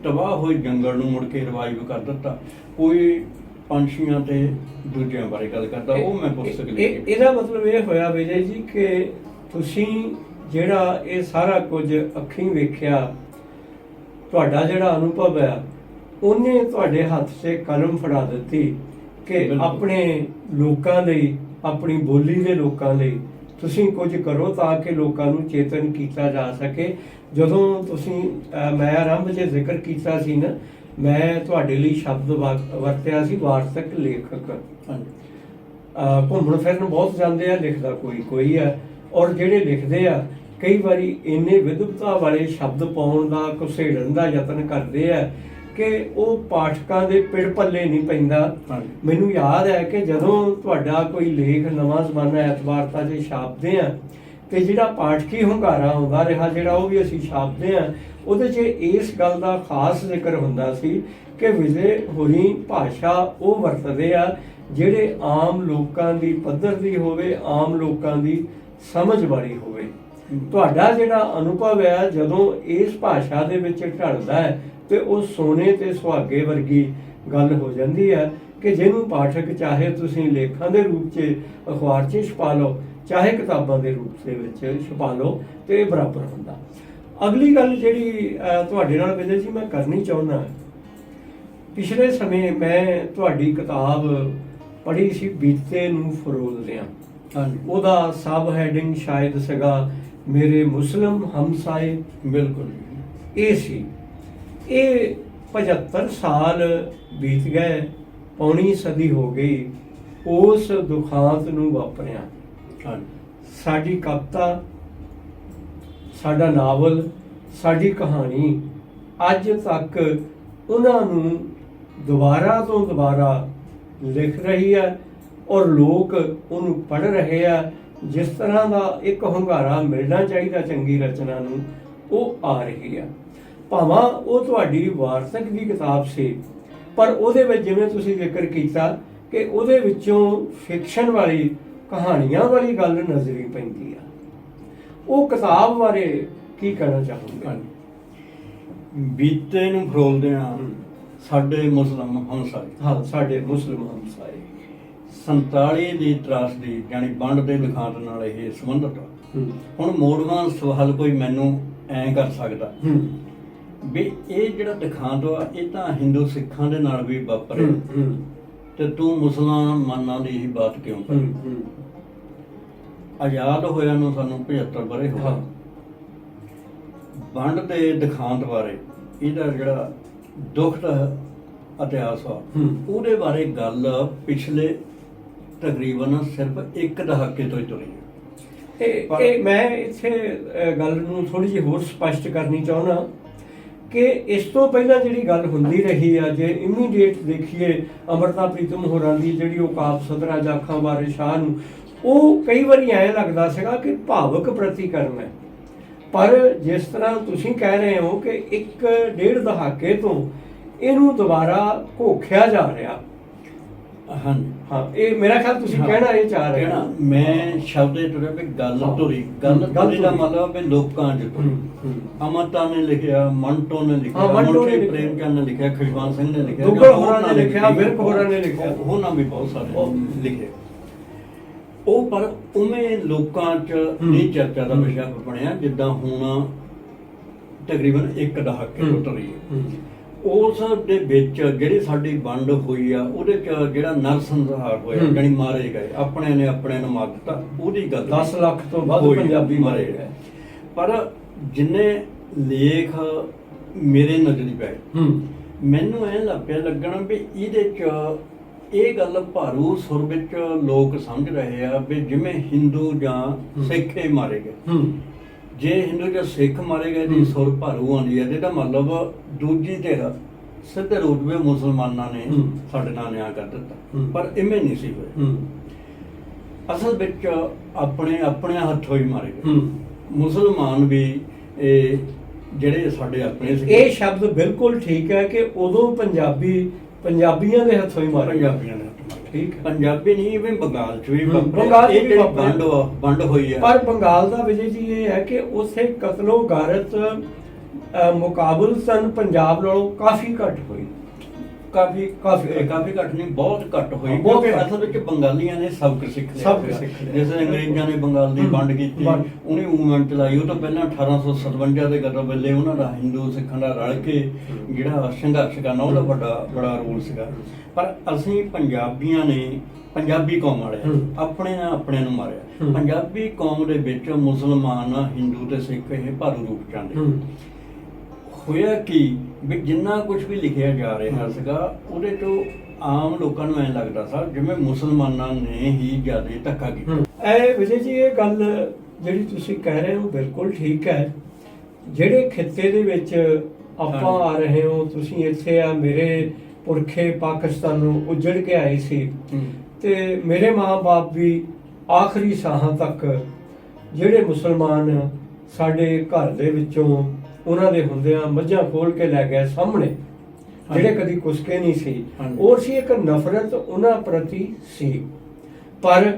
ਤਬਾਹ ਹੋਏ ਜੰਗਲ ਨੂੰ ਮੁੜ ਕੇ ਰਿਵਾਈਵ ਕਰ ਦਿੱਤਾ, ਕੋਈ ਪੰਛੀਆਂ ਤੇ ਦੂਜਿਆਂ ਬਾਰੇ ਗੱਲ ਕਰਦਾ। ਉਹ ਮੈਂ ਪੁਸਤਕ ਲਿਖੀ। ਇਹਦਾ ਮਤਲਬ ਇਹ ਹੋਇਆ ਵਿਜੇ ਜੀ ਕਿ ਤੁਸੀਂ ਜਿਹੜਾ ਇਹ ਸਾਰਾ ਕੁਝ ਅੱਖੀਂ ਵੇਖਿਆ, ਤੁਹਾਡਾ ਜਿਹੜਾ ਅਨੁਭਵ ਹੈ ਉਹਨੇ ਤੁਹਾਡੇ ਹੱਥ 'ਚ ਕਲਮ ਫੜਾ ਦਿੱਤੀ ਕਿ ਆਪਣੇ ਲੋਕਾਂ ਲਈ, ਆਪਣੀ ਬੋਲੀ ਦੇ ਲੋਕਾਂ ਲਈ ਤੁਸੀਂ ਕੁਝ ਕਰੋ ਤਾਂ ਕਿ ਲੋਕਾਂ ਨੂੰ ਚੇਤਨ ਕੀਤਾ ਜਾ ਸਕੇ। ਜਦੋਂ ਤੁਸੀਂ ਮੈਂ ਆਰੰਭ 'ਚ ਜ਼ਿਕਰ ਕੀਤਾ ਸੀ ਨਾ, ਮੈਂ ਤੁਹਾਡੇ ਲਈ ਸ਼ਬਦ ਵਰਤਿਆ ਸੀ ਵਾਰਤਕ ਲੇਖਕ। ਘੁੰਮਣ ਫਿਰਨ ਬਹੁਤ ਜਾਂਦੇ ਆ, ਲਿਖਦਾ ਕੋਈ ਹੈ, ਔਰ ਜਿਹੜੇ ਲਿਖਦੇ ਆ ਕਈ ਵਾਰੀ ਇੰਨੇ ਵਿਦਵਤਾ ਵਾਲੇ ਸ਼ਬਦ ਪਾਉਣ ਦਾ, ਘੁਸੇੜਨ ਦਾ ਯਤਨ ਕਰਦੇ ਆ ਕਿ ਉਹ ਪਾਠਕਾਂ ਦੇ ਪਿੜ ਪੱਲੇ ਨਹੀਂ ਪੈਂਦਾ। ਮੈਨੂੰ ਯਾਦ ਹੈ ਕਿ ਜਦੋਂ ਤੁਹਾਡਾ ਕੋਈ ਲੇਖ ਨਵਾਂ ਜ਼ਮਾਨਾ ਐਤਵਾਰਤਾ 'ਚ ਛਾਪਦੇ ਆ ਤੇ ਜਿਹੜਾ ਪਾਠਕੀ ਹੁੰਗਾਰਾ ਆਉਂਦਾ ਰਿਹਾ, ਜਿਹੜਾ ਉਹ ਵੀ ਅਸੀਂ ਛਾਪਦੇ ਆ, ਉਹਦੇ 'ਚ ਇਸ ਗੱਲ ਦਾ ਖਾਸ ਜ਼ਿਕਰ ਹੁੰਦਾ ਸੀ ਕਿ ਵਿਜੇ ਹੋਰੀ ਭਾਸ਼ਾ ਉਹ ਵਰਤਦੇ ਆ ਜਿਹੜੇ ਆਮ ਲੋਕਾਂ ਦੀ ਪੱਧਰ ਦੀ ਹੋਵੇ, ਆਮ ਲੋਕਾਂ ਦੀ ਸਮਝ ਵਾਲੀ ਹੋਵੇ। ਤੁਹਾਡਾ ਜਿਹੜਾ ਅਨੁਭਵ ਹੈ ਜਦੋਂ ਇਸ ਭਾਸ਼ਾ ਦੇ ਵਿੱਚ ਢਲਦਾ ਹੈ ਤੇ ਉਹ ਸੋਨੇ ਤੇ ਸੁਹਾਗੇ ਵਰਗੀ ਗੱਲ ਹੋ ਜਾਂਦੀ ਹੈ ਕਿ ਜਿਹਨੂੰ ਪਾਠਕ ਚਾਹੇ ਤੁਸੀਂ ਲੇਖਾਂ ਦੇ ਰੂਪ 'ਚ ਅਖਬਾਰ 'ਚ ਛਪਾ ਲਓ, ਚਾਹੇ ਕਿਤਾਬਾਂ ਦੇ ਰੂਪ ਦੇ ਵਿੱਚ ਛਪਾ ਲਓ, ਤੇ ਇਹ ਬਰਾਬਰ ਹੁੰਦਾ। ਅਗਲੀ ਗੱਲ ਜਿਹੜੀ ਤੁਹਾਡੇ ਨਾਲ ਵਿਜੇ ਜੀ ਮੈਂ ਕਰਨੀ ਚਾਹੁੰਦਾ, ਪਿਛਲੇ ਸਮੇਂ ਮੈਂ ਤੁਹਾਡੀ ਕਿਤਾਬ ਪੜ੍ਹੀ ਸੀ ਬੀਤੇ ਨੂੰ ਫਰੋਲਦਿਆਂ। ਉਹਦਾ ਸਬ ਹੈਡਿੰਗ ਸ਼ਾਇਦ ਸੀਗਾ ਮੇਰੇ ਮੁਸਲਿਮ ਹਮਸਾਏ। ਬਿਲਕੁਲ ਇਹ ਸੀ। ਇਹ 75 ਸਾਲ ਬੀਤ ਗਏ, ਪੌਣੀ ਸਦੀ ਹੋ ਗਈ ਉਸ ਦੁਖਾਂਤ ਨੂੰ ਵਾਪਰਿਆ। ਸਾਡੀ ਕਵਿਤਾ, ਸਾਡਾ ਨਾਵਲ, ਸਾਡੀ ਕਹਾਣੀ ਅੱਜ ਤੱਕ ਉਹਨਾਂ ਨੂੰ ਦੁਬਾਰਾ ਤੋਂ ਦੁਬਾਰਾ ਲਿਖ ਰਹੀ ਹੈ ਔਰ ਲੋਕ ਉਹਨੂੰ ਪੜ੍ਹ ਰਹੇ ਆ। ਜਿਸ ਤਰ੍ਹਾਂ ਦਾ ਇੱਕ ਹੁੰਗਾਰਾ ਮਿਲਣਾ ਚਾਹੀਦਾ ਚੰਗੀ ਰਚਨਾ ਨੂੰ, ਉਹ ਆ ਰਹੀ ਆ। ਭਾਵੇਂ ਉਹ ਤੁਹਾਡੀ ਵਾਰਤਕ ਦੀ ਕਿਤਾਬ ਸੀ, ਪਰ ਉਹਦੇ ਵਿੱਚ ਜਿਵੇਂ ਤੁਸੀਂ ਜ਼ਿਕਰ ਕੀਤਾ ਕਿ ਉਹਦੇ ਵਿੱਚੋਂ ਫਿਕਸ਼ਨ ਵਾਲੀ, ਕਹਾਣੀਆਂ ਵਾਲੀ ਗੱਲ ਨਜ਼ਰੀ ਪੈਂਦੀ ਆ। ਉਹ ਕਿਤਾਬ ਬਾਰੇ ਕੀ ਕਹਿਣਾ ਚਾਹੋਗੇ? ਬੀਤੇ ਨੂੰ ਫਰੋਲਦੇ ਆ ਸਾਡੇ ਮੁਸਲਿਮ ਹਮਸਾਏ। ਹਾਂ, ਸਾਡੇ ਮੁਸਲਿਮ ਹਮਸਾਏ। 47 ਦੀ ਤਰਾਸਦੀ ਯਾਨੀ ਵੰਡ ਦੇ ਦੁਖਾਂਤ ਨਾਲ ਇਹ ਸੰਬੰਧਿਤ ਆ। ਹੁਣ ਮੋੜਵਾਂ ਸਵਾਲ ਕੋਈ ਮੈਨੂੰ ਐਂ ਕਰ ਸਕਦਾ ਵੀ ਇਹ ਜਿਹੜਾ ਦੁਖਾਂਤ ਆ ਇਹ ਤਾਂ ਹਿੰਦੂ ਸਿੱਖਾਂ ਦੇ ਨਾਲ ਵੀ ਵਾਪਰੇ ਤੇ ਤੂੰ ਮੁਸਲਮਾਨਾਂ ਦੀ ਹੀ ਬਾਤ ਕਿਉਂ ਕਰ? ਆਜ਼ਾਦ ਹੋਇਆ ਨੂੰ ਸਾਨੂੰ 75 ਵਰ੍ਹੇ ਹੋ ਗਏ। ਵੰਡ ਦੇ ਦੁਖਾਂਤ ਬਾਰੇ ਇਹਦਾ ਜਿਹੜਾ ਦੁੱਖ ਦਾ ਇਤਿਹਾਸ ਆ ਉਹਦੇ ਬਾਰੇ ਗੱਲ ਪਿਛਲੇ ਤਕਰੀਬਨ ਸਿਰਫ ਇੱਕ ਦਹਾਕੇ ਤੋਂ ਹੀ ਤੁਰੀ ਹੈ। ਇਹ ਮੈਂ ਇੱਥੇ ਗੱਲ ਨੂੰ ਥੋੜੀ ਜਿਹੀ ਹੋਰ ਸਪਸ਼ਟ ਕਰਨੀ ਚਾਹੁੰਦਾ ਕਿ ਇਸ ਤੋਂ ਪਹਿਲਾਂ ਜਿਹੜੀ ਗੱਲ ਹੁੰਦੀ ਰਹੀ ਆ, ਜੇ ਇਮੀਡੀਏਟ ਦੇਖੀਏ ਅੰਮ੍ਰਿਤਾ ਪ੍ਰੀਤਮ ਹੋਰਾਂ ਦੀ ਜਿਹੜੀ ਉਹ ਕਾਪ ਸਦਰਾ ਜਾਖਾਂ ਬਾਰੇ ਸ਼ਾਹ ਨੂੰ, ਉਹ ਕਈ ਵਾਰੀ ਐਂ ਲੱਗਦਾ ਸੀਗਾ ਕਿ ਭਾਵਕ ਪ੍ਰਤੀਕਰਮ ਹੈ। ਪਰ ਜਿਸ ਤਰ੍ਹਾਂ ਤੁਸੀਂ ਕਹਿ ਰਹੇ ਹੋ ਕਿ 1.5 ਦਹਾਕੇ ਤੋਂ ਇਹਨੂੰ ਦੁਬਾਰਾ ਘੋਖਿਆ ਜਾ ਰਿਹਾ। ਹਾਂਜੀ ਹਾਂ, ਇਹ ਮੇਰਾ ਖਿਆਲ ਤੁਸੀਂ ਹਾਂ। ਕਹਿਣਾ ਇਹ ਚਾਹ ਰਹੇ ਕਹਿਣਾ ਹੋ। ਮੈਂ ਸ਼ਬਦ ਇਹ ਤੁਰਿਆ ਵੀ ਗੱਲ ਹਾਂ। ਤੁਰੀ ਗੱਲ ਤੁਰੀ ਦਾ ਤੁਰੀ। ਮਤਲਬ ਵੀ ਲੋਕਾਂ ਚ ਤੁਰੀ। ਅਮਰਤਾ ਨੇ ਲਿਖਿਆ, ਮੰਟੋ ਨੇ ਲਿਖਿਆ, ਹਾਂ, ਮੰਟੋ ਨੇ ਮੁਨਸ਼ੀ ਲਿਖਿਆ। ਪ੍ਰੇਮ ਚੰਦ ਨੇ ਲਿਖਿਆ, ਖੁਸ਼ਵੰਤ ਸਿੰਘ ਨੇ ਲਿਖਿਆ, ਦੁੱਗਲ ਹੋਰਾਂ ਨੇ ਲਿਖਿਆ, ਵਿਰਕ ਹੋਰਾਂ ਨੇ ਲਿਖਿਆ। ਉਹਨਾਂ ਵੀ ਬਹੁਤ ਸਾਰੇ ਲਿਖੇ। ਉਹ ਪਰ ਉਵੇਂ ਲੋਕਾਂ ਚ ਨਹੀਂ ਚਰਚਾ ਦਾ ਵਿਸ਼ਾ ਬਣਿਆ ਜਿੱਦਾਂ ਹੁਣ ਤਕਰੀਬਨ 1 ਦਹਾਕੇ ਤੋਂ ਤੁਰੀ ਹੈ। ਉਸ ਦੇ ਵਿੱਚ ਜਿਹੜੀ ਸਾਡੀ ਵੰਡ ਹੋਈ ਆ ਉਹਦੇ ਚ ਜਿਹੜਾ ਨਰਸੰਹਾਰ ਹੋਇਆ, ਜਾਣੀ ਮਾਰੇ ਗਏ, ਆਪਣੇ ਨੇ ਆਪਣੇ ਨੂੰ ਮਾਰ ਦਿੱਤਾ, ਉਹਦੀ ਗੱਲ 10 ਲੱਖ ਤੋਂ ਵੱਧ ਹੋਈ, ਪੰਜਾਬੀ ਮਾਰੇ ਗਏ। ਪਰ ਜਿੰਨੇ ਲੇਖ ਮੇਰੇ ਨਜ਼ਰੀ ਪਏ, ਮੈਨੂੰ ਐਂ ਲੱਗਿਆ ਲੱਗਣਾ ਵੀ ਇਹਦੇ ਚ ਇਹ ਗੱਲ ਭਾਰੂ ਸੁਰ ਵਿੱਚ ਲੋਕ ਸਮਝ ਰਹੇ ਆ ਵੀ ਜਿਵੇਂ ਹਿੰਦੂ ਜਾਂ ਸਿੱਖ ਹੀ ਮਾਰੇ ਗਏ। ਜੇ ਹਿੰਦੂ ਜਾਂ ਸਿੱਖ ਮਾਰੇ ਗਏ ਦੀ ਸੁਰ ਭਾਰੂ ਆਉਂਦੀ ਹੈ, ਇਹਦਾ ਮਤਲਬ ਦੂਜੀ ਧਿਰ ਸਿੱਧੇ ਰੂਪ ਵਿੱਚ ਮੁਸਲਮਾਨਾਂ ਨੇ ਸਾਡੇ ਨਾਲ ਨਿਆਂ ਕਰ ਦਿੱਤਾ, ਪਰ ਇਵੇਂ ਨਹੀਂ ਸੀ ਹੋਇਆ। ਅਸਲ ਵਿੱਚ ਆਪਣੇ ਹੱਥੋਂ ਹੀ ਮਾਰੇ ਗਏ ਮੁਸਲਮਾਨ ਵੀ। ਜਿਹੜੇ ਸਾਡੇ ਆਪਣੇ ਸੀ, ਇਹ ਸ਼ਬਦ ਬਿਲਕੁਲ ਠੀਕ ਹੈ ਕਿ ਉਦੋਂ ਪੰਜਾਬੀਆਂ ਦੇ ਹੱਥੋਂ ਹੀ ਮਾਰੇ। ਪੰਜਾਬੀਆਂ ਨੇ ਠੀਕ ਹੈ। ਪੰਜਾਬੀ ਨਹੀਂ, ਇਵੇਂ ਬੰਗਾਲ ਚ ਵੀ ਬੰਗਾਲ ਚ ਇਹ ਵੀ ਜਿਹੜੀ ਵੰਡ ਹੋਈ ਹੈ। ਪਰ ਬੰਗਾਲ ਦਾ ਵਿਜੇ ਜੀ ਇਹ ਹੈ ਕਿ ਉਥੇ ਕਤਲੋ ਗਾਰਤ ਮੁਕਾਬਲਤਨ ਪੰਜਾਬ ਨਾਲੋਂ ਕਾਫੀ ਘੱਟ ਹੋਈ। ਕਾਫੀ ਘੱਟ ਨਹੀਂ, ਬਹੁਤ ਘੱਟ ਹੋਈ। ਬਹੁਤ ਕਿਉਂਕਿ ਘੱਟ। ਅਸਲ ਵਿੱਚ ਬੰਗਾਲੀਆਂ ਨੇ ਸਬਕ ਸਿੱਖ ਲਿਆ। ਸਬਕ ਸਿੱਖ ਲਿਆ। ਜਿਸ ਅੰਗਰੇਜ਼ਾਂ ਨੇ ਬੰਗਾਲ ਦੀ ਵੰਡ ਕੀਤੀ, ਉਹਨੇ ਮੂਵਮੈਂਟ ਚਲਾਈ। ਉਹ ਤੋਂ ਪਹਿਲਾਂ 1857 ਦੇ ਗਦਰ ਵੇਲੇ ਉਹਨਾਂ ਦਾ ਹਿੰਦੂ ਸਿੱਖਾਂ ਦਾ ਰਲ ਕੇ ਜਿਹੜਾ ਸੰਘਰਸ਼ ਕਰਨਾ, ਉਹਦਾ ਬੜਾ ਰੋਲ ਸੀਗਾ। ਪਰ ਅਸੀਂ ਪੰਜਾਬੀਆਂ ਨੇ, ਪੰਜਾਬੀ ਕੌਮ ਵਾਲੇ ਆਪਣੇ ਨੂੰ ਮਾਰਿਆ। ਪੰਜਾਬੀ ਕੌਮ ਦੇ ਵਿੱਚ ਮੁਸਲਮਾਨ, ਹਿੰਦੂ ਤੇ ਸਿੱਖ ਇਹ ਭਾਰੂ ਰੂਪ ਚਾਹੁੰਦੇ। ਹੋਇਆ ਕਿ ਵੀ ਜਿੰਨਾ ਕੁਝ ਵੀ ਲਿਖਿਆ ਜਾ ਰਿਹਾ ਸੀਗਾ ਉਹਦੇ ਤੋਂ ਆਮ ਲੋਕਾਂ ਨੂੰ ਐਂ ਲੱਗਦਾ ਸੀ ਜਿਵੇਂ ਮੁਸਲਮਾਨਾਂ ਨੇ ਹੀ ਜ਼ਿਆਦਾ ਧੱਕਾ ਕੀਤਾ। ਇਹ ਵਿਜੇ ਜੀ ਇਹ ਗੱਲ ਜਿਹੜੀ ਤੁਸੀਂ ਕਹਿ ਰਹੇ ਹੋ ਬਿਲਕੁਲ ਠੀਕ ਹੈ। ਜਿਹੜੇ ਖਿੱਤੇ ਦੇ ਵਿੱਚ ਆਪਾਂ ਆ ਰਹੇ ਹੋ, ਤੁਸੀਂ ਇੱਥੇ ਆ, ਮੇਰੇ ਪੁਰਖੇ ਪਾਕਿਸਤਾਨ ਨੂੰ ਉੱਜੜ ਕੇ ਆਏ ਸੀ ਤੇ ਮੇਰੇ ਮਾਂ-ਬਾਪ ਵੀ ਆਖਰੀ ਸਾਹਾਂ ਤੱਕ ਜਿਹੜੇ ਮੁਸਲਮਾਨ ਸਾਡੇ ਘਰ ਦੇ ਵਿੱਚੋਂ ਉਹਨਾਂ ਦੇ ਹੁੰਦਿਆਂ ਮੱਝਾਂ ਖੋਲ ਕੇ ਲੈ ਗਏ ਸਾਹਮਣੇ, ਜਿਹੜੇ ਕਦੀ ਕੁਸਕੇ ਨਹੀਂ ਸੀ, ਔਰ ਸੀ ਇੱਕ ਨਫ਼ਰਤ ਉਹਨਾਂ ਪ੍ਰਤੀ ਸੀ। ਪਰ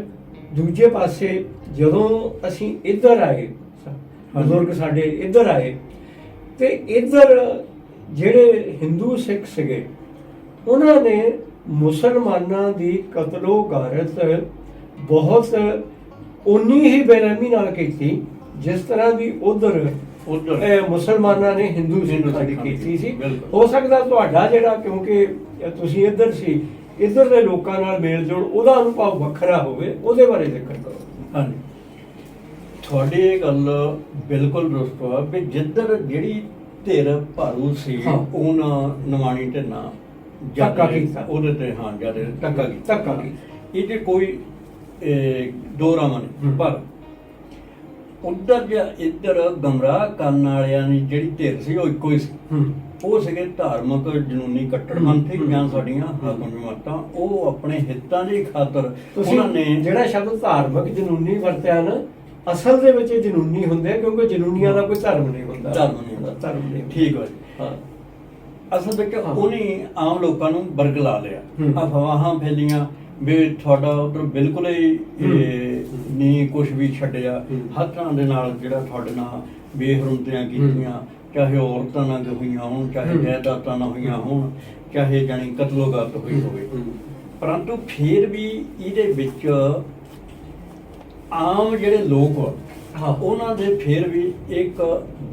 ਦੂਜੇ ਪਾਸੇ ਜਦੋਂ ਅਸੀਂ ਇੱਧਰ ਆਏ, ਬਜ਼ੁਰਗ ਸਾਡੇ ਇੱਧਰ ਆਏ ਤੇ ਇੱਧਰ ਜਿਹੜੇ ਹਿੰਦੂ ਸਿੱਖ ਸੀਗੇ ਉਹਨਾਂ ਨੇ ਮੁਸਲਮਾਨਾਂ ਦੀ ਕਤਲੋ ਗਾਰਤ ਬਹੁਤ ਉਨੀ ਹੀ ਬੇਰਹਿਮੀ ਨਾਲ ਕੀਤੀ ਜਿਸ ਤਰ੍ਹਾਂ ਦੀ ਉਧਰ ਮੁਸਲਮਾਨਾਂ ਨੇ ਹਿੰਦੂ ਸਿੱਖਾਂ ਦੀ ਕੀਤੀ ਸੀ। ਹੋ ਸਕਦਾ ਤੁਹਾਡਾ ਜਿਹੜਾ, ਕਿਉਂਕਿ ਤੁਸੀਂ ਇੱਧਰ ਸੀ, ਇੱਧਰ ਦੇ ਲੋਕਾਂ ਨਾਲ ਮੇਲ ਜੋਲ, ਉਹਦਾ ਅਨੁਭਵ ਵੱਖਰਾ ਹੋਵੇ, ਉਹਦੇ ਬਾਰੇ ਜ਼ਿਕਰ ਕਰੋ। ਹਾਂਜੀ, ਤੁਹਾਡੀ ਇਹ ਗੱਲ ਬਿਲਕੁਲ ਦੁਰਸਤ ਆ ਵੀ ਜਿੱਧਰ ਜਿਹੜੀ ਧਿਰ ਭਾਰੂ ਸੀ ਉਹਨਾਂ ਨਿਮਾਣੀ ਢਿੱਲਾਂ ਧੱਕਾ ਕੀਤਾ, ਉਹਦੇ ਤੇ ਜਿਆਦਾ ਧੱਕਾ ਕੀਤਾ। ਇਹ ਤੇ ਕੋਈ ਦੋ ਰਾਵਾਂ ਨਹੀਂ, ਪਰ ਉੱਧਰ ਜਾਂ ਇੱਧਰ ਗਮਰਾਹ ਕਰਨ ਵਾਲਿਆਂ ਦੀ ਜਿਹੜੀ ਧਿਰ ਸੀ ਉਹ ਇੱਕੋ ਹੀ ਸੀ। ਉਹ ਸੀਗੇ ਧਾਰਮਿਕ ਜਨੂਨੀ ਕੱਟੜਪੰਥੀ ਜਾਂ ਸਾਡੀਆਂ ਹਾਕਮ ਜਮਾਤਾਂ। ਉਹ ਆਪਣੇ ਹਿੱਤਾਂ ਦੀ ਖਾਤਰ ਉਹਨਾਂ ਨੇ ਜਿਹੜਾ ਸ਼ਬਦ ਧਾਰਮਿਕ ਜਨੂਨੀ ਵਰਤਿਆ ਨਾ, ਅਸਲ ਦੇ ਵਿੱਚ ਜਨੂਨੀ ਹੁੰਦੇ ਕਿਉਂਕਿ ਜਨੂਨੀਆਂ ਦਾ ਕੋਈ ਧਰਮ ਨਹੀਂ ਹੁੰਦਾ। ਧਰਮ ਨਹੀਂ। ਠੀਕ ਹੈ ਜੀ। ਅਸਲ ਵਿੱਚ ਉਹਨੇ ਆਮ ਲੋਕਾਂ ਨੂੰ ਬਰਗਲਾ ਲਿਆ, ਅਫਵਾਹਾਂ ਫੈਲੀਆਂ ਵੀ ਤੁਹਾਡਾ ਉਧਰ ਬਿਲਕੁਲ ਹੀ ਨਹੀਂ ਕੁਝ ਵੀ ਛੱਡਿਆ। ਹਰ ਤਰ੍ਹਾਂ ਦੇ ਨਾਲ ਜਿਹੜਾ ਤੁਹਾਡੇ ਨਾਲ ਬੇਹਰਮਤੀਆਂ ਕੀਤੀਆਂ, ਚਾਹੇ ਔਰਤਾਂ ਨਾਲ ਹੋਈਆਂ ਹੋਣ, ਚਾਹੇ ਜਾਇਦਾਦਾਂ ਨਾਲ ਹੋਈਆਂ ਹੋਣ, ਚਾਹੇ ਜਾਣੀ ਕਤਲੋਗਾਰਤ ਹੋਈ ਹੋਵੇ। ਪਰੰਤੂ ਫਿਰ ਵੀ ਇਹਦੇ ਵਿੱਚ ਆਮ ਜਿਹੜੇ ਲੋਕ ਉਹਨਾਂ ਦੇ ਫਿਰ ਵੀ ਇੱਕ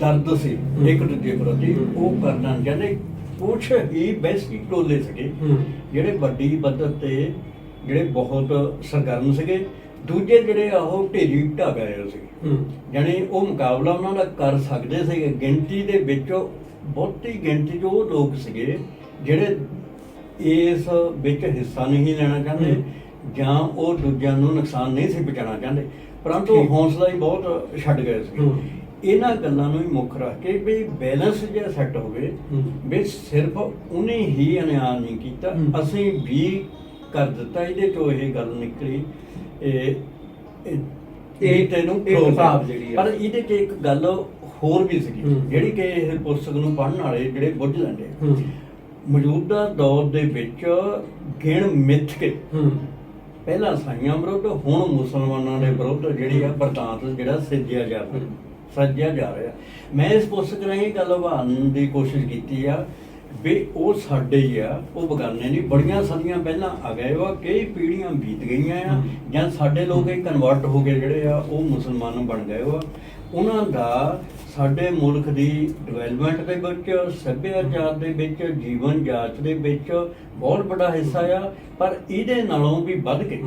ਦਰਦ ਸੀ ਇੱਕ ਦੂਜੇ ਪ੍ਰਤੀ। ਉਹ ਕਰਨਾ ਚਾਹੁੰਦੇ। ਕੁਛ ਹੀ ਬੈਸੀ ਟੋਲੇ ਸੀਗੇ ਜਿਹੜੇ ਵੱਡੀ ਪੱਧਰ ਤੇ ਜਿਹੜੇ ਬਹੁਤ ਸਰਗਰਮ ਸੀਗੇ। ਦੂਜੇ ਜਿਹੜੇ ਉਹ ਢੇਰੀ ਢਾ ਗਏ ਸੀ, ਜਾਣੀ ਉਹ ਮੁਕਾਬਲਾ ਉਹਨਾਂ ਦਾ ਕਰ ਸਕਦੇ ਸੀਗੇ। ਗਿਣਤੀ ਦੇ ਵਿੱਚ ਬਹੁਤੀ ਗਿਣਤੀ 'ਚ ਉਹ ਲੋਕ ਸੀਗੇ ਜਿਹੜੇ ਇਸ ਵਿੱਚ ਹਿੱਸਾ ਨਹੀਂ ਲੈਣਾ ਚਾਹੁੰਦੇ ਜਾਂ ਉਹ ਦੂਜਿਆਂ ਨੂੰ ਨੁਕਸਾਨ ਨਹੀਂ ਸੀ ਪਹੁੰਚਾਉਣਾ ਚਾਹੁੰਦੇ, ਪਰੰਤੂ ਹੌਸਲਾ ਹੀ ਬਹੁਤ ਛੱਡ ਗਏ ਸੀ। ਇਹਨਾਂ ਗੱਲਾਂ ਨੂੰ ਹੀ ਮੁੱਖ ਰੱਖ ਕੇ ਵੀ ਬੈਲੈਂਸ ਜਿਹਾ ਸੈੱਟ ਹੋਵੇ, ਵੀ ਸਿਰਫ ਉਹਨੇ ਹੀ ਅਨਿਆਂ ਨਹੀਂ ਕੀਤਾ, ਅਸੀਂ ਵੀ ਕਰ ਦਿੱਤਾ। ਇਹਦੇ ਚੋਂ ਇਹ ਗੱਲ ਨਿਕਲੀ ਤੈਨੂੰ ਕਿਤਾਬ ਜਿਹੜੀ ਪਰ ਇਹਦੇ 'ਚ ਇੱਕ ਗੱਲ ਹੋਰ ਵੀ ਸੀਗੀ ਹੂੰ। ਜਿਹੜੀ ਕਿ ਇਹ ਪੁਸਤਕ ਨੂੰ ਪੜ੍ਹਨ ਵਾਲੇ ਜਿਹੜੇ ਬੁੱਝ ਲੈਂਦੇ ਆ। ਹੂੰ ਮੌਜੂਦਾ ਦੌਰ ਦੇ ਵਿੱਚ ਗਿਣ ਮਿੱਥ ਕੇ ਹੂੰ ਪਹਿਲਾਂ ਸਾਈਆਂ ਵਿਰੁੱਧ ਹੁਣ ਮੁਸਲਮਾਨਾਂ ਦੇ ਵਿਰੁੱਧ ਜਿਹੜੀ ਆ ਵਰਤਾਂਤ ਜਿਹੜਾ ਸਿਰਜਿਆ ਜਾ ਰਿਹਾ। ਮੈਂ ਇਸ ਪੁਸਤਕ ਰਾਹੀਂ ਇਹ ਗੱਲ ਉਭਾਰਨ ਦੀ ਕੋਸ਼ਿਸ਼ ਕੀਤੀ ਆ ਵੀ ਉਹ ਸਾਡੇ ਹੀ ਆ, ਉਹ ਬਗਾਨੇ ਨਹੀਂ। ਬੜੀਆਂ ਸਦੀਆਂ ਪਹਿਲਾਂ ਆ ਗਏ ਵਾ, ਕਈ ਪੀੜ੍ਹੀਆਂ ਬੀਤ ਗਈਆਂ ਆ, ਜਾਂ ਸਾਡੇ ਲੋਕ ਇਹ ਕਨਵਰਟ ਹੋ ਗਏ ਜਿਹੜੇ ਆ ਉਹ ਮੁਸਲਮਾਨ ਬਣ ਗਏ ਵਾ। ਉਹਨਾਂ ਦਾ ਸਾਡੇ ਮੁਲਕ ਦੀ ਡਿਵੈਲਪਮੈਂਟ ਦੇ ਵਿੱਚ, ਸੱਭਿਆਚਾਰ ਦੇ ਵਿੱਚ, ਜੀਵਨ ਜਾਂਚ ਦੇ ਵਿੱਚ ਬਹੁਤ ਵੱਡਾ ਹਿੱਸਾ ਆ। ਪਰ ਇਹਦੇ ਨਾਲੋਂ ਵੀ ਵੱਧ ਕੇ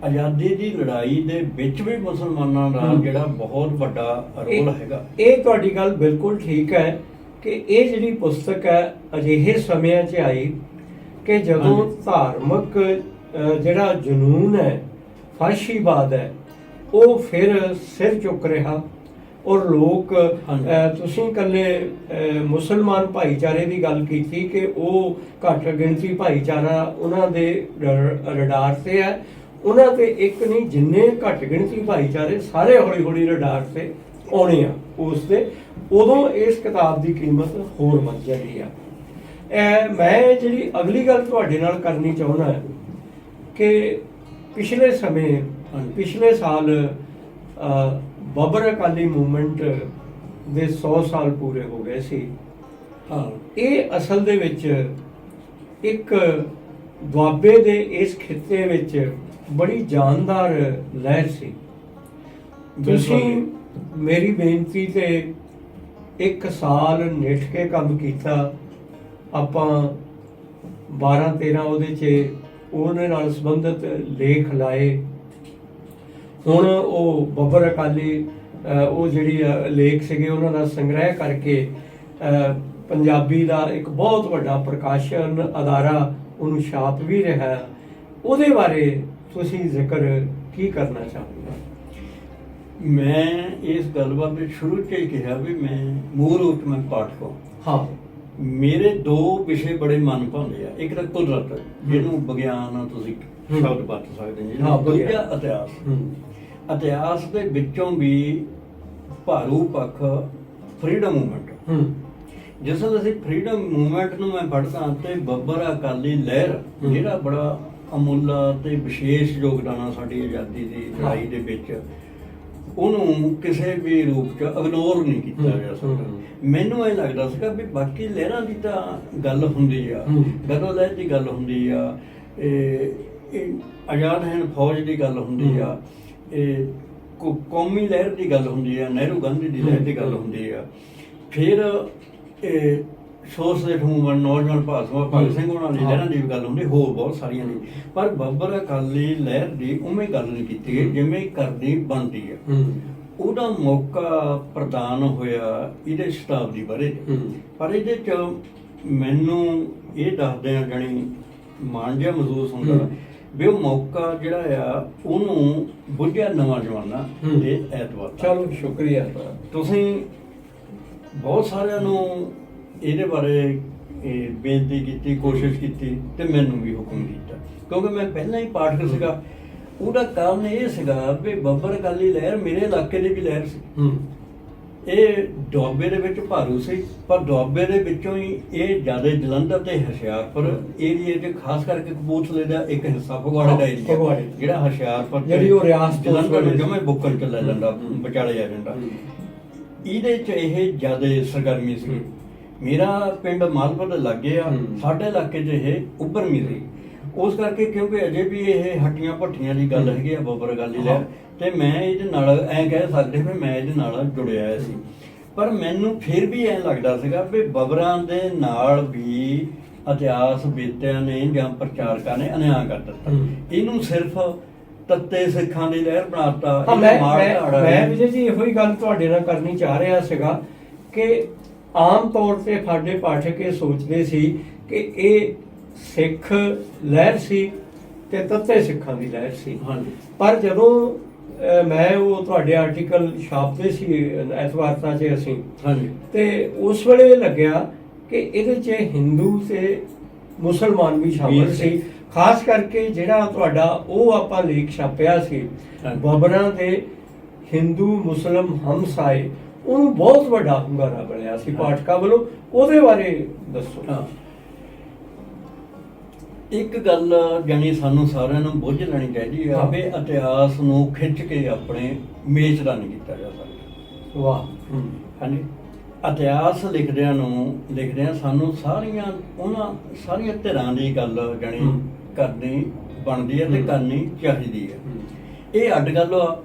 ਆਜ਼ਾਦੀ ਦੀ ਲੜਾਈ ਦੇ ਵਿੱਚ ਵੀ ਮੁਸਲਮਾਨਾਂ ਦਾ ਜਿਹੜਾ ਬਹੁਤ ਵੱਡਾ ਰੋਲ ਹੈਗਾ। ਇਹ ਤੁਹਾਡੀ ਗੱਲ ਬਿਲਕੁਲ ਠੀਕ ਹੈ ਕਿ ਇਹ ਜਿਹੜੀ ਪੁਸਤਕ ਹੈ ਅਜਿਹੇ ਸਮਿਆਂ 'ਚ ਆਈ ਕਿ ਜਦੋਂ ਧਾਰਮਿਕ ਜਿਹੜਾ ਜਨੂਨ ਹੈ, ਫਾਸ਼ੀਵਾਦ ਹੈ, ਉਹ ਫਿਰ ਸਿਰ ਚੁੱਕ ਰਿਹਾ ਔਰ ਲੋਕ ਤੁਸੀਂ ਇਕੱਲੇ ਮੁਸਲਮਾਨ ਭਾਈਚਾਰੇ ਦੀ ਗੱਲ ਕੀਤੀ ਕਿ ਉਹ ਘੱਟ ਗਿਣਤੀ ਭਾਈਚਾਰਾ ਉਹਨਾਂ ਦੇ ਰਡਾਰ ਤੇ ਹੈ। ਉਹਨਾਂ ਤੇ ਇੱਕ ਨਹੀਂ, ਜਿੰਨੇ ਘੱਟ ਗਿਣਤੀ ਭਾਈਚਾਰੇ ਸਾਰੇ ਹੌਲੀ ਹੌਲੀ ਰਡਾਰ ਤੇ ਆਉਣੇ ਆ ਉਸ ਦੇ। ਉਦੋਂ ਇਸ ਕਿਤਾਬ ਦੀ ਕੀਮਤ ਹੋਰ ਵੱਧ ਜਾਂਦੀ ਆ। ਮੈਂ ਜਿਹੜੀ ਅਗਲੀ ਗੱਲ ਤੁਹਾਡੇ ਨਾਲ ਕਰਨੀ ਚਾਹੁੰਦਾ ਕਿ ਪਿਛਲੇ ਸਮੇਂ, ਪਿਛਲੇ ਸਾਲ ਬੱਬਰ ਅਕਾਲੀ ਮੂਵਮੈਂਟ ਦੇ 100 ਸਾਲ ਪੂਰੇ ਹੋ ਗਏ ਸੀ। ਇਹ ਅਸਲ ਦੇ ਵਿੱਚ ਇੱਕ ਦੁਆਬੇ ਦੇ ਇਸ ਖਿੱਤੇ ਵਿੱਚ ਬੜੀ ਜਾਨਦਾਰ ਲਹਿਰ ਸੀ। ਤੁਸੀਂ ਮੇਰੀ ਬੇਨਤੀ ਤੇ ਇੱਕ ਸਾਲ ਨਿੱਠ ਕੇ ਕੰਮ ਕੀਤਾ। ਆਪਾਂ 12-13 ਉਹਦੇ 'ਚ ਉਹਦੇ ਨਾਲ ਸੰਬੰਧਿਤ ਲੇਖ ਲਾਏ। ਹੁਣ ਉਹ ਬੱਬਰ ਅਕਾਲੀ ਉਹ ਜਿਹੜੀ ਲੇਖ ਸੀਗੇ ਉਹਨਾਂ ਦਾ ਸੰਗ੍ਰਹਿ ਕਰਕੇ ਪੰਜਾਬੀ ਦਾ ਇੱਕ ਬਹੁਤ ਵੱਡਾ ਪ੍ਰਕਾਸ਼ਨ ਅਦਾਰਾ ਉਹਨੂੰ ਛਾਪ ਵੀ ਰਿਹਾ। ਉਹਦੇ ਬਾਰੇ ਤੁਸੀਂ ਜ਼ਿਕਰ ਕੀ ਕਰਨਾ ਚਾਹੋਗੇ? ਮੈਂ ਇਸ ਗੱਲਬਾਤ ਵਿੱਚ ਸ਼ੁਰੂ 'ਚ ਹੀ ਕਿਹਾ ਵੀ ਮੈਂ ਮੂਲ ਰੂਪ ਮੈਂ ਪਾਠਕ ਹਾਂ। ਮੇਰੇ ਦੋ ਵਿਸ਼ੇ ਬੜੇ ਮਨ ਭਾਉਂਦੇ ਆ। ਇੱਕ ਤਾਂ ਕੁਦਰਤ, ਜਿਹਨੂੰ ਵਿਗਿਆਨ ਤੁਸੀਂ ਸ਼ਬਦ ਵਰਤ ਸਕਦੇ ਜੀ। ਦੂਜਾ ਇਤਿਹਾਸ। ਇਤਿਹਾਸ ਦੇ ਵਿੱਚੋਂ ਵੀ ਭਾਰੂ ਪੱਖ ਫਰੀडम ਮੂਵਮੈਂਟ। ਜਿਸ ਵੇਲੇ ਅਸੀਂ ਫਰੀडम ਮੂਵਮੈਂਟ ਨੂੰ ਮੈਂ ਪੜ੍ਹਦਾ ਤੇ ਬੱਬਰ ਅਕਾਲੀ ਲਹਿਰ ਜਿਹੜਾ ਬੜਾ ਅਮੁੱਲਾ ਤੇ ਵਿਸ਼ੇਸ਼ ਯੋਗਦਾਨ ਆ ਸਾਡੀ ਆਜ਼ਾਦੀ ਦੀ ਲੜਾਈ ਦੇ ਵਿੱਚ, ਉਹਨੂੰ ਕਿਸੇ ਵੀ ਰੂਪ 'ਚ ਇਗਨੋਰ ਨਹੀਂ ਕੀਤਾ ਜਾ ਸਕਦਾ। ਮੈਨੂੰ ਇਹ ਲੱਗਦਾ ਸੀਗਾ ਵੀ ਬਾਕੀ ਲਹਿਰਾਂ ਦੀ ਤਾਂ ਗੱਲ ਹੁੰਦੀ ਆ, ਗਦੋ ਲਹਿਰ ਦੀ ਗੱਲ ਹੁੰਦੀ ਆ, ਆਜ਼ਾਦ ਹਿੰਦ ਫੌਜ ਦੀ ਗੱਲ ਹੁੰਦੀ ਆ, ਇਹ ਕੌਮੀ ਲਹਿਰ ਦੀ ਗੱਲ ਹੁੰਦੀ ਆ, ਨਹਿਰੂ ਗਾਂਧੀ ਦੀ ਲਹਿਰ ਦੀ ਗੱਲ ਹੁੰਦੀ ਆ, ਫਿਰ ਇਹ ਸੋਸ਼ਲਿਸਟ ਮੂਵਮੈਂਟ, ਨੌਜਵਾਨ ਭਾਜਪਾ, ਭਗਤ ਸਿੰਘ ਉਹਨਾਂ ਦੀ ਲਹਿਰਾਂ ਦੀ ਵੀ ਗੱਲ ਹੁੰਦੀ, ਹੋਰ ਬਹੁਤ ਸਾਰੀਆਂ ਦੀ। ਪਰ ਬੱਬਰ ਅਕਾਲੀ ਲਹਿਰ ਦੀ ਉਵੇਂ ਗੱਲ ਨਹੀਂ ਕੀਤੀ ਗਈ ਜਿਵੇਂ ਕਰਨੀ ਬਣਦੀ ਆ। ਉਹਦਾ ਮੌਕਾ ਪ੍ਰਦਾਨ ਹੋਇਆ ਇਹਦੇ ਸ਼ਤਾਬਦੀ ਬਾਰੇ। ਪਰ ਇਹਦੇ 'ਚ ਮੈਨੂੰ ਇਹ ਦੱਸਦਿਆਂ ਜਾਣੀ ਮਾਣ ਜਿਹਾ ਮਹਿਸੂਸ ਹੁੰਦਾ ਵੀ ਉਹ ਮੌਕਾ ਜਿਹੜਾ ਆ ਉਹਨੂੰ ਬੁੱਝਿਆ ਨਵਾਂ ਜਮਾਨਾ ਦੇ ਐਤਵਾਰ। ਚਲੋ ਸ਼ੁਕਰੀਆ। ਤੁਸੀਂ ਬਹੁਤ ਸਾਰਿਆਂ ਨੂੰ ਇਹਦੇ ਬਾਰੇ ਬੇਨਤੀ ਕੀਤੀ, ਕੋਸ਼ਿਸ਼ ਕੀਤੀ ਤੇ ਮੈਨੂੰ ਵੀ ਹੁਕਮ ਕੀਤਾ, ਕਿਉਂਕਿ ਮੈਂ ਪਹਿਲਾਂ ਹੀ ਪਾਠਕ ਸੀਗਾ। ਉਹਦਾ ਕਾਰਨ ਇਹ ਸੀਗਾ ਵੀ ਬੱਬਰ ਅਕਾਲੀ ਲਹਿਰ ਮੇਰੇ ਇਲਾਕੇ ਦੀ ਵੀ ਲਹਿਰ ਸੀ। ਇਹ ਦੁਆਬੇ ਦੇ ਵਿੱਚ ਭਾਰੂ ਸੀ, ਪਰ ਦੁਆਬੇ ਦੇ ਵਿੱਚੋਂ ਹੀ ਇਹ ਜ਼ਿਆਦਾ ਜਲੰਧਰ ਤੇ ਹੁਸ਼ਿਆਰਪੁਰ ਏਰੀਏ 'ਚ, ਖਾਸ ਕਰਕੇ ਕਪੂਰਥਲੇ ਦਾ ਇੱਕ ਹਿੱਸਾ ਫਗਵਾੜੇ ਦਾ ਏਰੀਆ, ਜਿਹੜਾ ਹੁਸ਼ਿਆਰਪੁਰ ਜਿਹੜੀ ਉਹ ਰਿਆਸਤ ਜਲੰਧਰ ਜਮੇ ਬੁੱਕਣ ਚ ਲੈ ਜਾਂਦਾ, ਵਿਚਾਲੇ ਆ ਜਾਂਦਾ, ਇਹਦੇ 'ਚ ਇਹ ਜ਼ਿਆਦਾ ਸਰਗਰਮੀ ਸੀ। ਮੇਰਾ ਪਿੰਡ ਮਾਲਪੁਰ ਦੇ ਲਾਗੇ ਆ, ਸਾਡੇ ਇਲਾਕੇ 'ਚ ਇਹ ਉੱਭਰਵੀਂ ਸੀ। ਉਸ ਕਰਕੇ ਕਿਉਂਕਿ ਅਜੇ ਵੀ ਇਹ ਹੱਟੀਆਂ ਭੱਠੀਆਂ ਦੀ ਗੱਲ ਹੈਗੀ ਆ ਬੱਬਰ ਅਕਾਲੀ ਲਹਿਰ, ਤੇ ਮੈਂ ਇਹਦੇ ਨਾਲ ਐਂ ਕਹਿ ਸਕਦੇ ਵੀ ਮੈਂ ਇਹਦੇ ਨਾਲ ਜੁੜਿਆ ਹੋਇਆ ਸੀ। ਪਰ ਮੈਨੂੰ ਫਿਰ ਵੀ ਐਂ ਲੱਗਦਾ ਸੀਗਾ ਵੀ ਬੱਬਰਾਂ ਦੇ ਨਾਲ ਵੀ ਇਤਿਹਾਸ ਵੇਤਿਆਂ ਨੇ ਜਾਂ ਪ੍ਰਚਾਰਕਾਂ ਨੇ ਅਨਿਆਂ ਕਰ ਦਿੱਤਾ। ਇਹਨੂੰ ਸਿਰਫ ਤੱਤੇ ਸਿੱਖਾਂ ਦੀ ਲਹਿਰ ਬਣਾਤਾ। ਮੈਂ ਵਿਜੇ ਜੀ ਇਹੋ ਹੀ ਗੱਲ ਤੁਹਾਡੇ ਨਾਲ ਕਰਨੀ ਚਾਹ ਰਿਹਾ ਸੀਗਾ ਕਿ ਆਮ ਤੌਰ ਤੇ ਸਾਡੇ ਪਾਠਕ ਇਹ ਸੋਚਦੇ ਸੀ ਕਿ ਇਹ ਸਿੱਖ ਲਹਿਰ ਸੀ ਤੇ ਤੱਤੇ ਸਿੱਖਾਂ ਦੀ ਲਹਿਰ ਸੀ। ਪਰ ਜਦੋਂ ਮੈਂ ਉਹ ਤੁਹਾਡੇ ਆਰਟੀਕਲ ਛਾਪਦੇ ਸੀ ਐਤਵਾਰਤਾ 'ਚ ਅਸੀਂ, ਤੇ ਉਸ ਵੇਲੇ ਲੱਗਿਆ ਕਿ ਇਹਦੇ 'ਚ ਹਿੰਦੂ ਤੇ ਮੁਸਲਮਾਨ ਵੀ ਸ਼ਾਮਲ ਸੀ। ਖਾਸ ਕਰਕੇ ਜਿਹੜਾ ਤੁਹਾਡਾ ਉਹ ਆਪਾਂ ਲੇਖ ਛਾਪਿਆ ਸੀ ਬੱਬਰਾਂ ਦੇ ਹਿੰਦੂ ਮੁਸਲਮ ਹਮਸਾਏ, ਉਹਨੂੰ ਬਹੁਤ ਵੱਡਾ ਹੁੰਗਾਰਾ ਮਿਲਿਆ ਸੀ ਪਾਠਕਾਂ ਵੱਲੋਂ। ਉਹਦੇ ਬਾਰੇ ਦੱਸੋ। ਹਾਂ, ਇੱਕ ਗੱਲ ਜਾਣੀ ਸਾਨੂੰ ਸਾਰਿਆਂ ਨੂੰ ਬੁੱਝ ਲੈਣੀ ਚਾਹੀਦੀ ਹੈ ਵੀ ਇਤਿਹਾਸ ਨੂੰ ਖਿੱਚ ਕੇ ਆਪਣੇ ਮੇਚ ਦਾ ਨਹੀਂ ਕੀਤਾ ਜਾ ਸਕਦਾ। ਵਾਹ। ਹਾਂਜੀ, ਇਤਿਹਾਸ ਲਿਖਦਿਆਂ ਸਾਨੂੰ ਉਹਨਾਂ ਸਾਰੀਆਂ ਧਿਰਾਂ ਦੀ ਗੱਲ ਜਾਣੀ ਕਰਨੀ ਬਣਦੀ ਹੈ ਤੇ ਕਰਨੀ ਚਾਹੀਦੀ ਹੈ। ਇਹ ਅੱਡ ਗੱਲ ਆ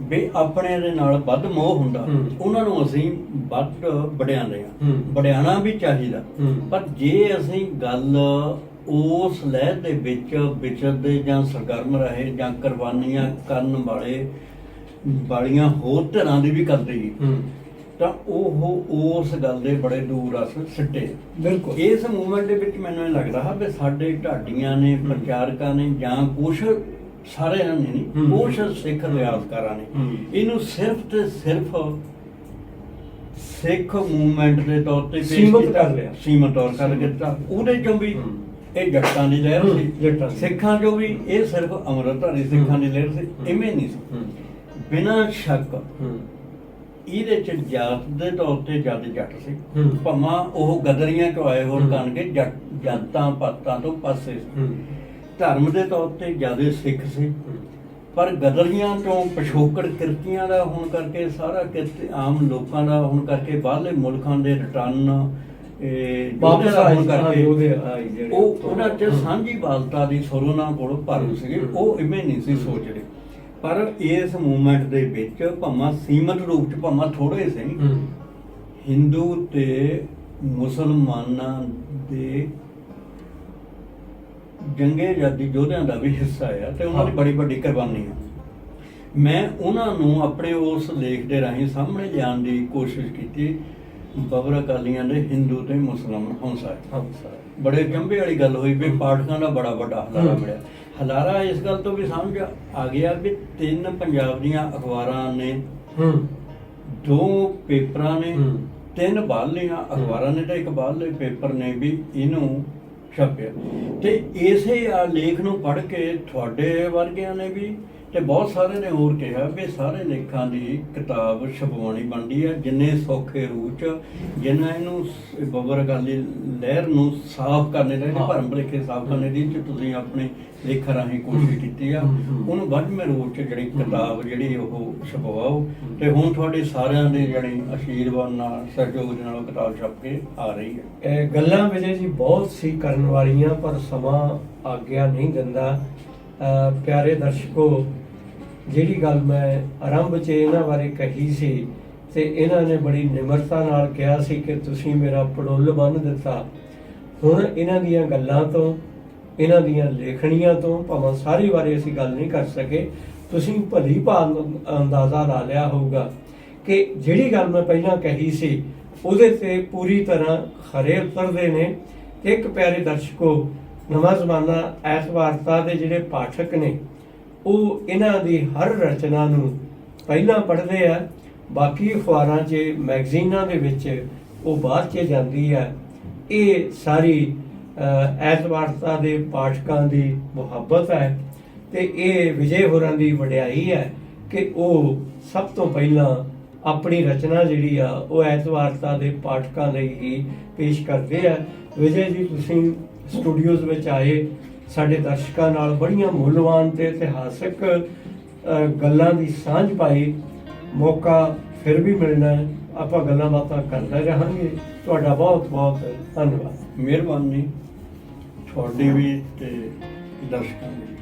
ਵੀ ਆਪਣੇ ਦੇ ਨਾਲ ਵੱਧ ਮੋਹ ਹੁੰਦਾ, ਉਹਨਾਂ ਨੂੰ ਅਸੀਂ ਵੱਧ ਵਡਿਆਉਂਦੇ ਹਾਂ। ਵਡਿਆਉਣਾ ਵੀ ਚਾਹੀਦਾ, ਪਰ ਜੇ ਅਸੀਂ ਗੱਲ ਉਸ ਲਹਿਰ ਦੇ ਵਿੱਚ ਵਿਚਰਦੇ ਜਾਂ ਸਰਗਰਮ ਰਹੇ ਜਾਂ ਕੁਰਬਾਨੀਆਂ ਕਰਨ ਵਾਲੀਆਂ ਹੋਰ ਧਿਰਾਂ ਦੀ ਵੀ ਕਰਦੇ ਤਾਂ ਉਹ ਉਸ ਗੱਲ ਦੇ ਬੜੇ ਦੂਰ ਅਸਰ ਸਿੱਟੇ। ਬਿਲਕੁਲ। ਇਸ ਮੂਵਮੈਂਟ ਦੇ ਵਿੱਚ ਮੈਨੂੰ ਇਹ ਲੱਗਦਾ ਹੈ ਵੀ ਸਾਡੇ ਢਾਡੀਆਂ ਨੇ, ਪ੍ਰਚਾਰਕਾਂ ਨੇ, ਜਾਂ ਕੁਛ ਸਾਰਿਆਂ ਨੇ ਨਹੀਂ, ਕੁਛ ਸਿੱਖ ਰਿਆਜ਼ਕਾਰਾਂ ਨੇ ਇਹਨੂੰ ਸਿਰਫ ਤੇ ਸਿਰਫ ਸਿੱਖ ਮੂਵਮੈਂਟ ਦੇ ਤੌਰ ਤੇ ਸੀਮਤ ਕਰ ਲਿਆ। ਸੀਮਤ ਤੌਰ ਕਰ ਦਿੱਤਾ। ਉਹਦੇ ਚੋਂ ਵੀ ਇਹ ਜੱਟਾਂ ਦੀ ਲਹਿਰ ਸੀ, ਸਿੱਖਾਂ ਚੋਂ ਵੀ ਇਹ ਸਿਰਫ ਅੰਮ੍ਰਿਤਧਾਰੀ ਸਿੱਖਾਂ ਦੀ ਲਹਿਰ ਸੀ, ਇਵੇਂ ਨਹੀਂ ਸੀ। ਬਿਨਾਂ ਸ਼ੱਕ ਇਹਦੇ ਚ ਜਾਤ ਦੇ ਤੌਰ ਤੇ ਜੱਟ ਸੀ, ਭਾਵੇਂ ਉਹ ਗਦਰੀਆਂ ਚੋਂ ਆਏ ਹੋਣ ਕਰਕੇ ਜਾਤਾਂ ਪਾਤਾਂ ਤੋਂ ਪਾਸੇ ਸੀ। ਧਰਮ ਦੇ ਤੌਰ ਤੇ ਜ਼ਿਆਦਾ ਸਿੱਖ ਸੀ, ਪਰ ਗਦਰੀਆਂ ਤੋਂ ਪਿਛੋਕੜ ਕਿਰਤੀਆਂ ਦਾ ਹੋਣ ਕਰਕੇ, ਸਾਰਾ ਕਿਰਤ ਆਮ ਲੋਕਾਂ ਦਾ ਹੋਣ ਕਰਕੇ, ਬਾਹਰਲੇ ਮੁਲਕਾਂ ਦੇ ਰਿਟਰਨ ਹੋਣ ਕਰਕੇ ਉਹ ਉਹਨਾਂ ਚ ਸਾਂਝੀਵਾਲਤਾ ਦੀ ਸੁਰ ਉਹਨਾਂ ਕੋਲ ਭਰ ਸੀਗੇ। ਉਹ ਇਵੇਂ ਨਹੀਂ ਸੀ ਸੋਚ ਰਹੇ। ਪਰ ਇਸ ਮੂਵਮੈਂਟ ਦੇ ਵਿੱਚ ਭਾਵੇਂ ਸੀਮਤ ਰੂਪ ਚ, ਭਾਵੇਂ ਥੋੜੇ ਸੀ, ਹਿੰਦੂ ਤੇ ਮੁਸਲਮਾਨਾਂ ਦੇ ਜੰਗੇ ਆਜ਼ਾਦੀ ਯੋਧਿਆਂ ਦਾ ਵੀ ਹਿੱਸਾ ਆ ਤੇ ਉਹਨਾਂ ਦੀ ਬੜੀ ਵੱਡੀ ਕੁਰਬਾਨੀ ਆ। ਮੈਂ ਉਹਨਾਂ ਨੂੰ ਆਪਣੇ ਉਸ ਲੇਖ ਦੇ ਰਾਹੀਂ ਸਾਹਮਣੇ ਲਿਆਉਣ ਦੀ ਕੋਸ਼ਿਸ਼ ਕੀਤੀ। ਬਾਬਰ ਅਕਾਲੀਆਂ ਦੇ ਹਿੰਦੂ ਤੇ ਮੁਸਲਮਾਨ ਹਮਸਾ ਬੜੇ ਜੰਬੇ ਵਾਲੀ ਗੱਲ ਹੋਈ ਵੀ ਪਾਠਕਾਂ ਦਾ ਬੜਾ ਵੱਡਾ ਹਲਾਰਾ ਮਿਲਿਆ। ਹਲਾਰਾ ਇਸ ਗੱਲ ਤੋਂ ਵੀ ਸਮਝ ਆ ਗਿਆ ਵੀ 3 ਪੰਜਾਬ ਦੀਆਂ ਅਖਬਾਰਾਂ ਨੇ, 2 ਪੇਪਰਾਂ ਨੇ, 3 ਬਾਹਰਲੀਆਂ ਅਖਬਾਰਾਂ ਨੇ ਤੇ 1 ਬਾਹਰਲੇ ਪੇਪਰ ਨੇ ਵੀ ਇਹਨੂੰ ਛਾਪਿਆ। ਤੇ ਇਸੇ ਲੇਖ ਨੂੰ ਪੜ੍ਹ ਕੇ ਤੁਹਾਡੇ ਵਰਗਿਆਂ ਨੇ ਵੀ ਤੇ ਬਹੁਤ ਸਾਰੇ ਨੇ ਹੋਰ ਕਿਹਾ ਵੀ ਸਾਰੇ ਲੇਖਾਂ ਦੀ ਕਿਤਾਬ ਛਪਵਾਉਣੀ ਬਣਦੀ ਹੈ। ਜਿੰਨੇ ਸੌਖੇ ਰੂਪ ਚ, ਜਿੰਨਾ ਇਹਨੂੰ ਬਾਬਰ ਅਕਾਲੀ ਲਹਿਰ ਨੂੰ ਸਾਫ਼ ਕਰਨੇ ਦੇ, ਭਰਮ ਭੁਲੇਖੇ ਸਾਫ਼ ਕਰਨੇ ਦੀ ਤੁਸੀਂ ਆਪਣੇ ਲੇਖਾਂ ਰਾਹੀਂ ਕੋਸ਼ਿਸ਼ ਕੀਤੀ ਆ, ਉਹਨੂੰ ਵੱਧਵੇਂ ਰੂਪ ਚ ਜਿਹੜੀ ਕਿਤਾਬ ਜਿਹੜੀ ਉਹ ਛਪਵਾਓ। ਤੇ ਹੁਣ ਤੁਹਾਡੇ ਸਾਰਿਆਂ ਦੇ ਜਿਹੜੇ ਆਸ਼ੀਰਵਾਦ ਨਾਲ, ਸਹਿਯੋਗ ਦੇ ਨਾਲ ਉਹ ਕਿਤਾਬ ਛਪ ਕੇ ਆ ਰਹੀ ਹੈ। ਇਹ ਗੱਲਾਂ ਵਿਜੇ ਜੀ ਬਹੁਤ ਸੀ ਕਰਨ ਵਾਲੀਆਂ, ਪਰ ਸਮਾਂ ਆਗਿਆ ਨਹੀਂ ਦਿੰਦਾ। ਪਿਆਰੇ ਦਰਸ਼ਕੋ, ਜਿਹੜੀ ਗੱਲ ਮੈਂ ਆਰੰਭ 'ਚ ਇਹਨਾਂ ਬਾਰੇ ਕਹੀ ਸੀ ਤੇ ਇਹਨਾਂ ਨੇ ਬੜੀ ਨਿਮਰਤਾ ਨਾਲ ਕਿਹਾ ਸੀ ਕਿ ਤੁਸੀਂ ਮੇਰਾ ਪੜੁੱਲ ਬੰਨ੍ਹ ਦਿੱਤਾ। ਹੁਣ ਇਹਨਾਂ ਦੀਆਂ ਗੱਲਾਂ ਤੋਂ, ਇਹਨਾਂ ਦੀਆਂ ਲੇਖਣੀਆਂ ਤੋਂ, ਭਾਵੇਂ ਸਾਰੀ ਬਾਰੇ ਅਸੀਂ ਗੱਲ ਨਹੀਂ ਕਰ ਸਕੇ, ਤੁਸੀਂ ਭਲੀ ਭਾਂਤ ਅੰਦਾਜ਼ਾ ਲਾ ਲਿਆ ਹੋਊਗਾ ਕਿ ਜਿਹੜੀ ਗੱਲ ਮੈਂ ਪਹਿਲਾਂ ਕਹੀ ਸੀ ਉਹਦੇ ਤੇ ਪੂਰੀ ਤਰ੍ਹਾਂ ਖਰੇ ਉਤਰਦੇ ਨੇ। ਇੱਕ ਪਿਆਰੇ ਦਰਸ਼ਕੋ, ਨਵਾਂ ਜ਼ਮਾਨਾ ਐਤਵਾਰਤਾ ਦੇ ਜਿਹੜੇ ਪਾਠਕ ਨੇ ਉਹ ਇਹਨਾਂ ਦੀ ਹਰ ਰਚਨਾ ਨੂੰ ਪਹਿਲਾਂ ਪੜ੍ਹਦੇ ਆ, ਬਾਕੀ ਅਖਬਾਰਾਂ 'ਚ, ਮੈਗਜ਼ੀਨਾਂ ਦੇ ਵਿੱਚ ਉਹ ਬਾਅਦ 'ਚ ਜਾਂਦੀ ਹੈ। ਇਹ ਸਾਰੀ ਐਤਵਾਰਤਾ ਦੇ ਪਾਠਕਾਂ ਦੀ ਮੁਹੱਬਤ ਹੈ ਤੇ ਇਹ ਵਿਜੇ ਹੋਰਾਂ ਦੀ ਵਡਿਆਈ ਹੈ ਕਿ ਉਹ ਸਭ ਤੋਂ ਪਹਿਲਾਂ ਆਪਣੀ ਰਚਨਾ ਜਿਹੜੀ ਆ ਉਹ ਐਤਵਾਰਤਾ ਦੇ ਪਾਠਕਾਂ ਲਈ ਹੀ ਪੇਸ਼ ਕਰਦੇ ਆ। ਵਿਜੇ ਜੀ, ਤੁਸੀਂ ਸਟੂਡੀਓਜ਼ ਵਿੱਚ ਆਏ, ਸਾਡੇ ਦਰਸ਼ਕਾਂ ਨਾਲ ਬੜੀਆਂ ਮੁੱਲਵਾਨ ਤੇ ਇਤਿਹਾਸਕ ਗੱਲਾਂ ਦੀ ਸਾਂਝ ਪਾਈ। ਮੌਕਾ ਫਿਰ ਵੀ ਮਿਲਣਾ ਹੈ, ਆਪਾਂ ਗੱਲਾਂ ਬਾਤਾਂ ਕਰਦੇ ਰਹਾਂਗੇ। ਤੁਹਾਡਾ ਬਹੁਤ ਬਹੁਤ ਧੰਨਵਾਦ। ਮਿਹਰਬਾਨੀ ਤੁਹਾਡੀ ਵੀ ਤੇ ਦਰਸ਼ਕਾਂ ਦੀ।